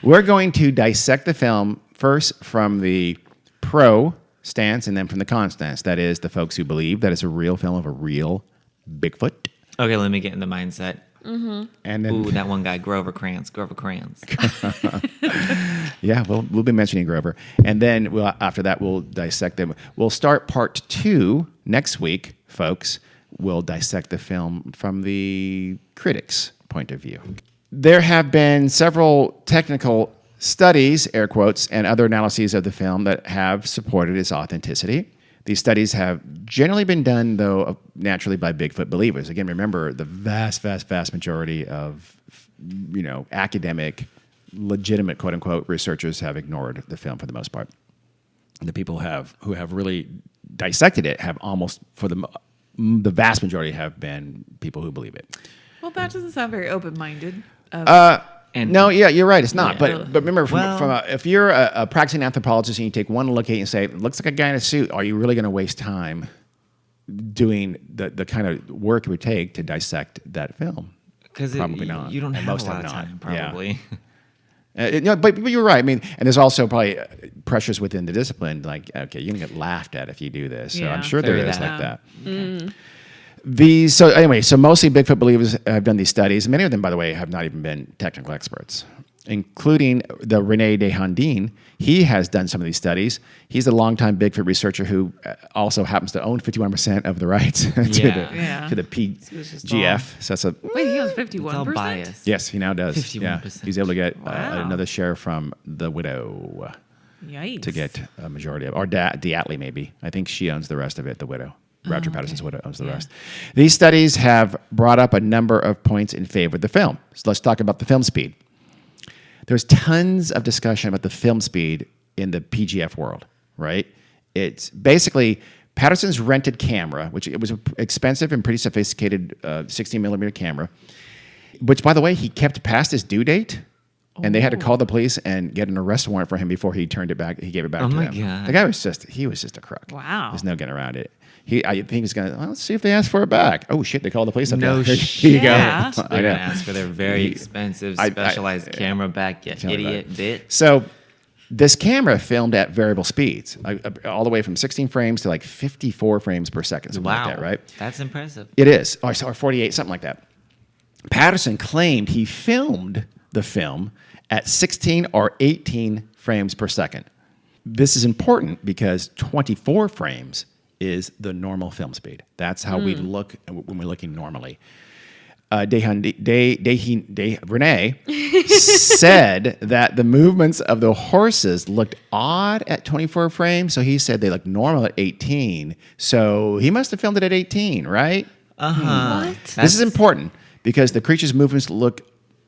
We're going to dissect the film first from the pro stance and then from the con stance. That is, the folks who believe that it's a real film of a real Bigfoot. Okay, let me get in the mindset. And then, Ooh, that one guy, Grover Krantz. yeah, we'll be mentioning Grover. And then after that, we'll dissect them. We'll start part 2 next week, folks. We'll dissect the film from the critics' point of view. There have been several technical studies, air quotes, and other analyses of the film that have supported its authenticity. These studies have generally been done, though, naturally by Bigfoot believers. Again, remember, the vast, vast, vast majority of, academic, legitimate, quote-unquote, researchers have ignored the film for the most part. The people who have really dissected it have almost, for the vast majority, have been people who believe it. Well, that doesn't sound very open-minded. No, yeah, you're right. It's not. Yeah. But remember, Well- if you're a practicing anthropologist and you take one look at it and say, it looks like a guy in a suit, are you really going to waste time doing the kind of work it would take to dissect that film? Because Probably not. You don't And have most a lot have of not. time, Yeah. probably. But you're right. I mean, and there's also probably pressures within the discipline, like, okay, you can get laughed at if you do this. So Yeah. I'm sure there Figure is that like out. that. Okay. So mostly Bigfoot believers have done these studies. Many of them, by the way, have not even been technical experts, including the Rene Desjardins. He has done some of these studies. He's a longtime Bigfoot researcher who also happens to own 51% of the rights to the PGF. So that's a Wait, he owns It's all 51%? biased. yes, he now does. 51%. He's able to get Wow. another share from the widow Yikes. to get a majority of, or Diatley maybe. I think she owns the rest of it. The widow. Roger Patterson's widow owns the rest. These studies have brought up a number of points in favor of the film. So let's talk about the film speed. There's tons of discussion about the film speed in the PGF world, right? It's basically Patterson's rented camera, which it was an expensive and pretty sophisticated 16 millimeter camera, which, by the way, he kept past his due date. And they had to call the police and get an arrest warrant for him before he turned it back. He gave it back to my them. God. The guy was just a crook. Wow. There's no getting around it. I think he's going to, let's see if they ask for it back. Oh, shit, they called the police up No there. shit. Here you go. Yeah. They're I going know. to ask for their very expensive, specialized camera back, you Camera idiot back. bitch. So this camera filmed at variable speeds, all the way from 16 frames to like 54 frames per second, something Wow. like that, right? That's impressive. It is. Or 48, something like that. Patterson claimed he filmed the film at 16 or 18 frames per second. This is important because 24 frames is the normal film speed. That's how we look when we're looking normally. Renee said that the movements of the horses looked odd at 24 frames, so he said they looked normal at 18. So he must have filmed it at 18, right? This is important because the creature's movements look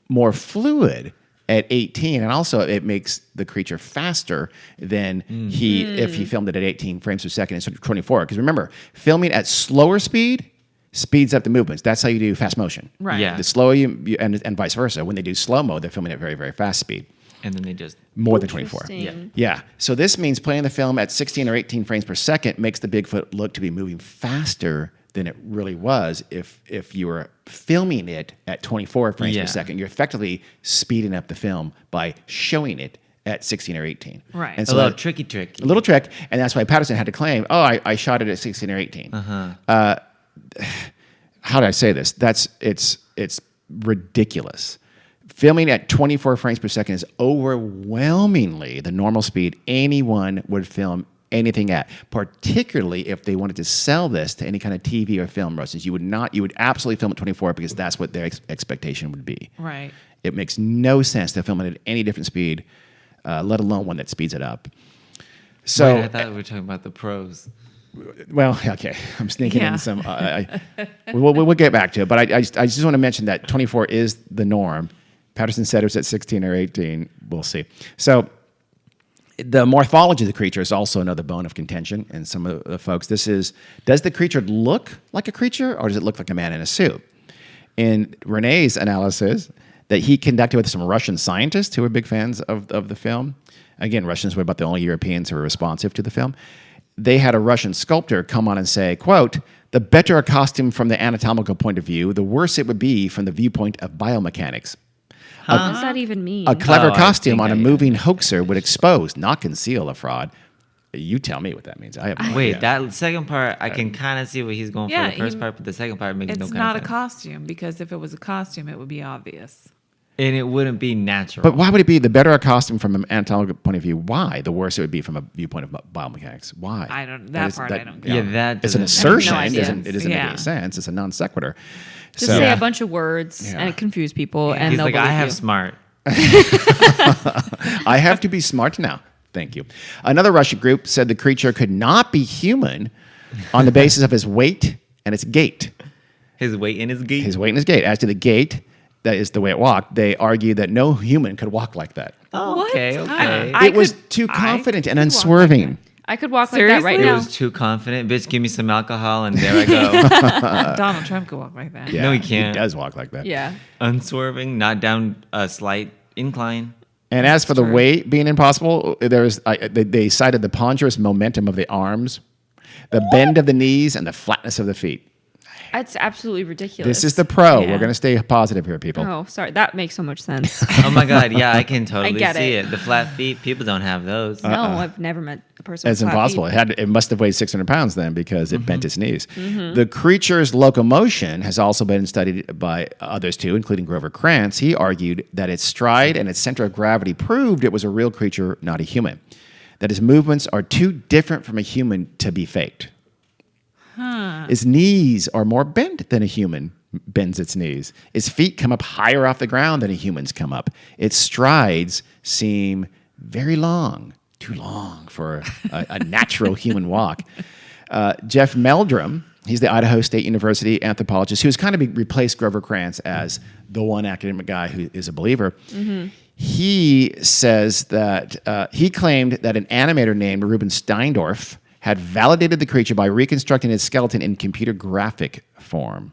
more fluid at 18, and also it makes the creature faster than if he filmed it at 18 frames per second instead of 24. Because remember, filming at slower speed speeds up the movements. That's how you do fast motion. Right. Yeah. The slower and vice versa. When they do slow-mo, they're filming at very, very fast speed. And then they just More than 24. Interesting. Yeah. So this means playing the film at 16 or 18 frames per second makes the Bigfoot look to be moving faster than it really was if you were filming it at 24 frames per second. You're effectively speeding up the film by showing it at 16 or 18. Right. And a so little tricky trick. a little trick, and that's why Patterson had to claim, I shot it at 16 or 18. How do I say this? It's ridiculous. Filming at 24 frames per second is overwhelmingly the normal speed anyone would film anything at, particularly if they wanted to sell this to any kind of TV or film roasters. You would absolutely film at 24 because that's what their expectation would be. Right. It makes no sense to film it at any different speed, let alone one that speeds it up. So, Wait, I thought we were talking about the pros. well, okay, I'm sneaking Yeah. in some. We'll get back to it, but I just want to mention that 24 is the norm. Patterson said it was at 16 or 18. We'll see. So, the morphology of the creature is also another bone of contention. And some of the folks, does the creature look like a creature or does it look like a man in a suit? In Renee's analysis that he conducted with some Russian scientists who were big fans of the film, again, Russians were about the only Europeans who were responsive to the film. They had a Russian sculptor come on and say, quote, "The better a costume from the anatomical point of view, the worse it would be from the viewpoint of biomechanics. What does that even mean? A clever I costume think on a I- moving hoaxer would expose, not conceal, a fraud." You tell me what that means. I have no Wait, idea. that second part, I can kind of see what he's going Yeah, for the first he- part, but the second part makes no It's kind not of a sense. costume because if it was a costume, it would be obvious. And it wouldn't be natural. But why would it be the better a costume from an anatomical point of view? Why? The worse it would be from a viewpoint of biomechanics. Why? I don't- That that is- part I don't Yeah, get. that it's an doesn't- assertion. I have no It idea. doesn't make Yeah. any sense. It's a non sequitur. Just So- say a bunch of words Yeah. and confuse people, and He's they'll like, I believe have you. smart. I have to be smart now. Thank you. Another Russian group said the creature could not be human on the basis of his weight and its gait. His weight and his gait. His weight and his gait. As to the gait, that is the way it walked, they argued that no human could walk like that. Oh, okay, What? okay. I It was could- too I confident and could walk like unswerving. I could walk like Seriously? that right It now. was too confident. Bitch, give me some alcohol and there I go. Donald Trump could walk like that. Yeah, No, he can't. He does walk like that. Yeah. Unswerving, not down a slight incline. And as for the True. weight being impossible, they cited the ponderous momentum of the arms, the bend of the knees, and the flatness of the feet. That's absolutely ridiculous. This is the pro. Yeah. We're going to stay positive here, people. Oh, sorry. That makes so much sense. Oh my God. Yeah, I can totally get see it. it. The flat feet, people don't have those. No, I've never met a person It's with flat impossible. feet. It must have weighed 600 pounds then because it bent its knees. Mm-hmm. The creature's locomotion has also been studied by others too, including Grover Krantz. He argued that its stride and its center of gravity proved it was a real creature, not a human. That his movements are too different from a human to be faked. His knees are more bent than a human bends its knees. His feet come up higher off the ground than a human's come up. Its strides seem very long, too long for a natural human walk. Jeff Meldrum, he's the Idaho State University anthropologist who's kind of replaced Grover Krantz as the one academic guy who is a believer. He says that he claimed that an animator named Ruben Steindorf had validated the creature by reconstructing its skeleton in computer graphic form,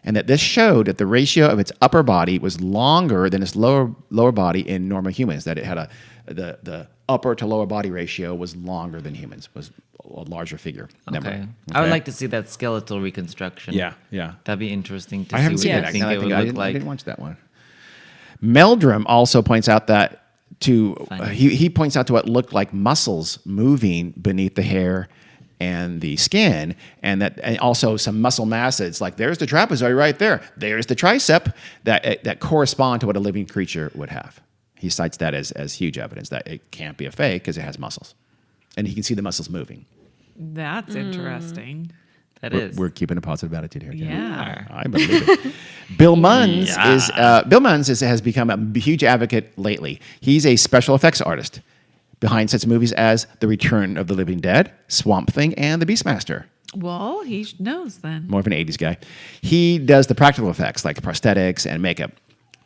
and that this showed that the ratio of its upper body was longer than its lower body in normal humans. That it had the upper to lower body ratio was longer than humans, was a larger figure. Okay. I would like to see that skeletal reconstruction. Yeah. That'd be interesting to I see haven't what seen you it. think I it would I look like. didn't watch that one. Meldrum also points out that he points out to what looked like muscles moving beneath the hair and the skin, and also some muscle mass. It's like there's the trapezoid right there. There's the tricep that correspond to what a living creature would have. He cites that as huge evidence that it can't be a fake because it has muscles, and he can see the muscles moving. That's interesting. That is. We're keeping a positive attitude here. Jen. Yeah. I believe it. Bill Munns has become a huge advocate lately. He's a special effects artist behind such movies as The Return of the Living Dead, Swamp Thing, and The Beastmaster. Well, he knows then. More of an 80s guy. He does the practical effects like prosthetics and makeup,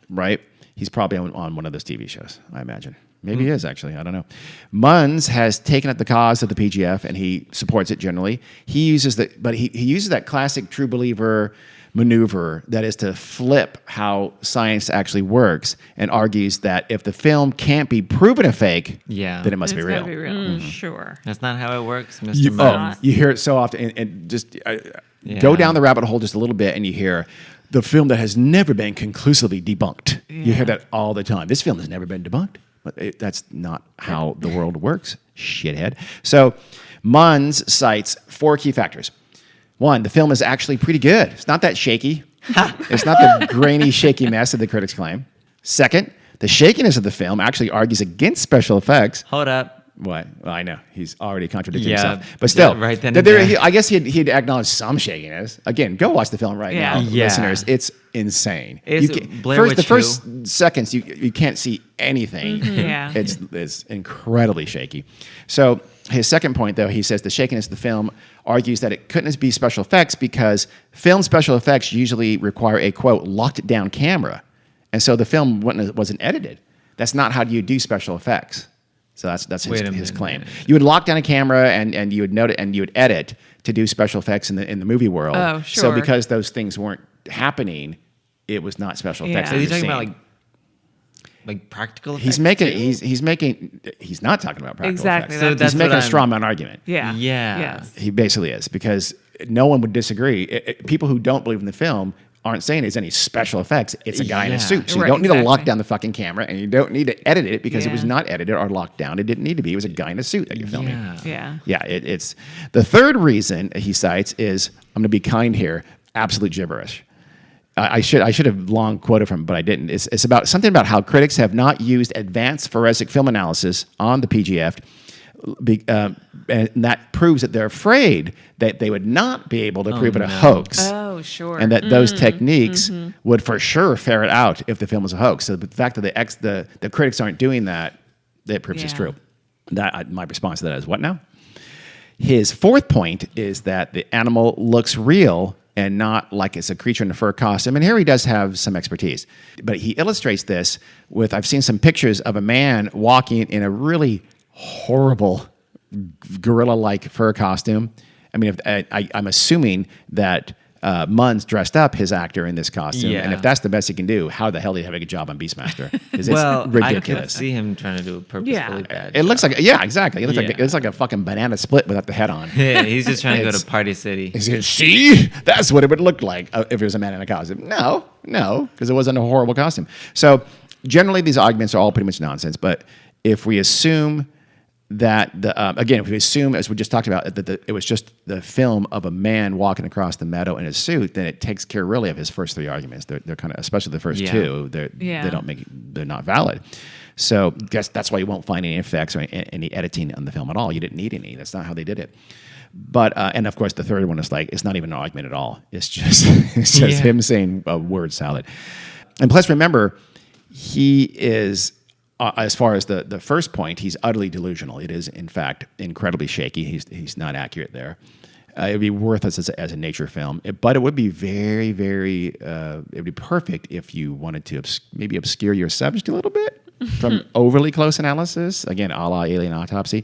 right? He's probably on one of those TV shows, I imagine. Maybe he is, actually. I don't know. Munns has taken up the cause of the PGF, and he supports it generally. He uses he uses that classic true believer maneuver that is to flip how science actually works, and argues that if the film can't be proven a fake, then it must be It's real. gotta be real. Sure. That's not how it works, Mr. Munns. You hear it so often, and just go down the rabbit hole just a little bit, and you hear the film that has never been conclusively debunked. You hear that all the time. This film has never been debunked. But that's not how the world works, shithead. So Munns cites 4 key factors. 1, the film is actually pretty good. It's not that shaky. It's not the grainy, shaky mess that the critics claim. 2nd, the shakiness of the film actually argues against special effects. Hold up. What? Well, I know. He's already contradicted Yeah, himself. But still, right then and there. I guess he'd acknowledge some shakiness. Again, go watch the film right now, Yeah. listeners. It's insane. It's Blair Witch the first seconds, you can't see anything. Yeah. It's incredibly shaky. So his second point, though, he says the shakiness of the film argues that it couldn't be special effects because film special effects usually require a, quote, locked down camera. And so the film wasn't edited. That's not how you do special effects. So that's his claim. You would lock down a camera and you would note it and you would edit to do special effects in the movie world. Oh, sure. So because those things weren't happening, it was not special effects. Yeah. So that you're you're talking seeing. about like practical effects? He's not talking about practical Exactly. effects. That's He's making a straw man argument. Yeah. Yeah. Yes. He basically is, because no one would disagree. People who don't believe in the film aren't saying it's any special effects. It's a guy in a suit. So you Right, don't need to lock exactly. down the fucking camera, and you don't need to edit it because it was Yeah. not edited or locked down. It didn't need to be. It was a guy in a suit that you're filming. Yeah. Yeah. It's the third reason he cites is, I'm going to be kind here, absolute gibberish. I should have long quoted from him, but I didn't. It's about something about how critics have not used advanced forensic film analysis on the PGF, and that proves that they're afraid that they would not be able to prove it a hoax. Oh, sure. And that those techniques would for sure ferret out if the film was a hoax. So the fact that the critics aren't doing that proves it's Yeah. true. My response to that is, what now? His fourth point is that the animal looks real and not like it's a creature in a fur costume. And here he does have some expertise. But he illustrates this with, I've seen some pictures of a man walking in a really horrible gorilla-like fur costume. I mean, I'm assuming that Munn's dressed up his actor in this costume, Yeah. and if that's the best he can do, how the hell did he have a good job on Beastmaster? 'Cause it's Well, I could ridiculous. see him trying to do a purposefully Yeah. bad. It looks like exactly. It looks like Yeah. it's like a fucking banana split without the head on. Yeah, he's just trying to go It's- to Party City. He's going, see, that's what it would look like if it was a man in a costume. No, because it wasn't a horrible costume. So generally, these arguments are all pretty much nonsense. But if we assume that if we assume, as we just talked about, that it was just the film of a man walking across the meadow in a suit, then it takes care really of his first three arguments. They're kind of, especially the first Yeah. two, Yeah. they're not valid. So that's why you won't find any effects or any editing on the film at all. You didn't need any. That's not how they did it. But and of course the third one is like it's not even an argument at all. It's just him saying a word salad. And plus, remember, he is. As far as the first point, he's utterly delusional. It is, in fact, incredibly shaky. He's not accurate there. It would be worthless as a nature film, but it would be very, very. It would be perfect if you wanted to maybe obscure your subject a little bit from overly close analysis. Again, a la Alien Autopsy.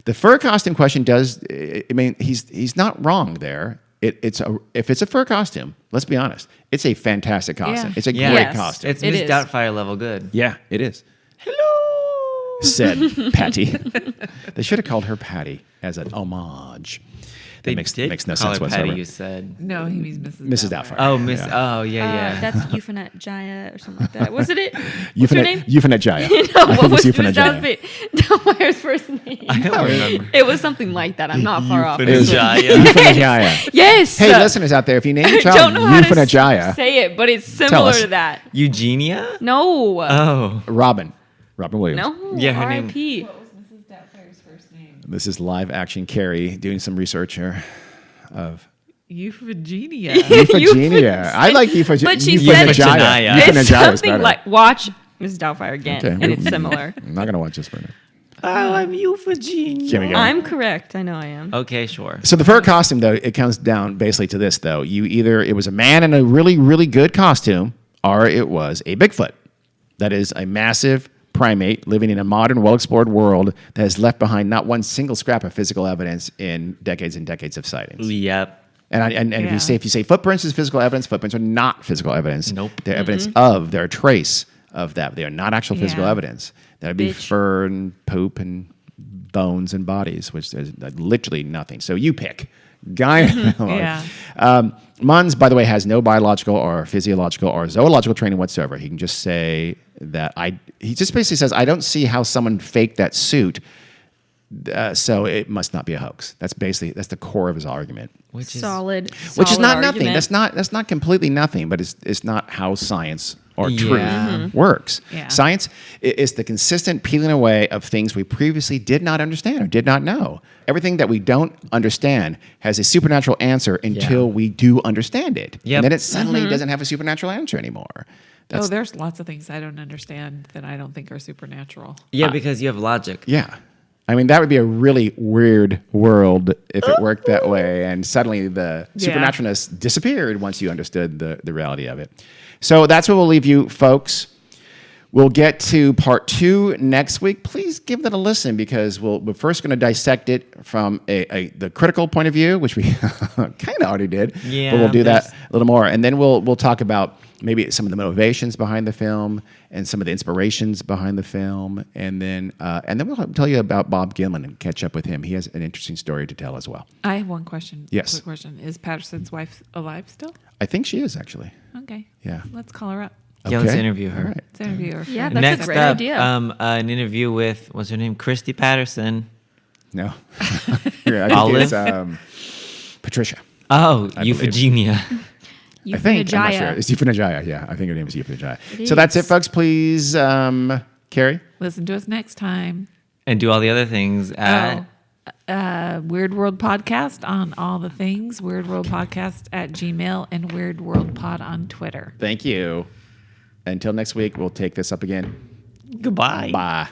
The fur costume question does. I mean, he's not wrong there. If it's a fur costume, let's be honest, it's a fantastic costume. Yeah. It's a Yeah. great Yes. costume. It's It Miss is. Doubtfire level good. Yeah, it is. Hello, said Patty. They should have called her Patty as an homage. They That did makes no call sense her whatsoever. Patty, you said. No, he means Mrs. Mrs. Doubtfire. Oh, Miss. Yeah. Oh, yeah. That's Euthanasia or something like that. Wasn't it? What's her name? Euthanasia. No, what was Miss Euthanasia. Doubtfire's first name? I don't remember. It was something like that. I'm not far off. It is Euthanasia. Euthanasia. Yes. Hey, listeners out there, if you name your I child don't know how to Euthanasia, say it, but it's Tell similar us. to that. Eugenia? No. Oh. Robin Williams. No. Yeah, her name- R.I.P. What was Mrs. Doubtfire's first name? This is live action Carrie doing some research here of Euphegenia. Euphegenia. I like Euphegenia. But she said Euphegenia. it's Euthanasia is something better. like watch Miss Doubtfire again, Okay. and it's similar. I'm not going to watch this for a minute. Oh, I'm Euphegenia. Here we go. I'm correct. I know I am. Okay, sure. So the fur costume, though, it comes down basically to this, though. It was a man in a really, really good costume, or it was a Bigfoot. That is a massive primate living in a modern, well-explored world that has left behind not one single scrap of physical evidence in decades and decades of sightings. Yep. And Yeah. if you say footprints is physical evidence, footprints are not physical evidence. Nope. They're evidence of, they're a trace of that. They are not actual physical Yeah. evidence. That would be Bitch. fur and poop and bones and bodies, which there's literally nothing. So you pick. Yeah. Munns, by the way, has no biological or physiological or zoological training whatsoever. He can just say that he just basically says, I don't see how someone faked that suit. So it must not be a hoax. That's the core of his argument. Which is Solid. Which is not solid nothing. argument. That's not completely nothing, but it's not how science or Yeah. truth works. Yeah. Science is the consistent peeling away of things we previously did not understand or did not know. Everything that we don't understand has a supernatural answer until we do understand it. Yep. And then it suddenly doesn't have a supernatural answer anymore. Oh, there's lots of things I don't understand that I don't think are supernatural. Yeah, because you have logic. Yeah. I mean, that would be a really weird world if it worked that way. And suddenly the Yeah. supernaturalness disappeared once you understood the reality of it. So that's where we'll leave you, folks. We'll get to part 2 next week. Please give that a listen because we're first going to dissect it from the critical point of view, which we kind of already did. Yeah, But we'll do that there's- a little more. And then we'll talk about maybe some of the motivations behind the film and some of the inspirations behind the film. And then we'll tell you about Bob Gimlin and catch up with him. He has an interesting story to tell as well. I have one question. Yes. Quick question. Is Patterson's wife alive still? I think she is actually. Okay. Yeah. Let's call her up. Yeah, let's Okay. interview her. All right. Let's interview her. Yeah, for- that's Next a great up, idea. an interview with, what's her name? Christy Patterson. No. Yeah, I think Olive? it's Patricia. Oh, I believe. Euphegenia. I think. I'm not Euthanasia. sure. It's Euthanasia. Yeah, I think her name is Euthanasia. It So that's it, is. folks. Please, Carrie. Listen to us next time. And do all the other things at... Weird World Podcast on all the things. Weird World Podcast at Gmail and Weird World Pod on Twitter. Thank you. Until next week, we'll take this up again. Goodbye. Bye.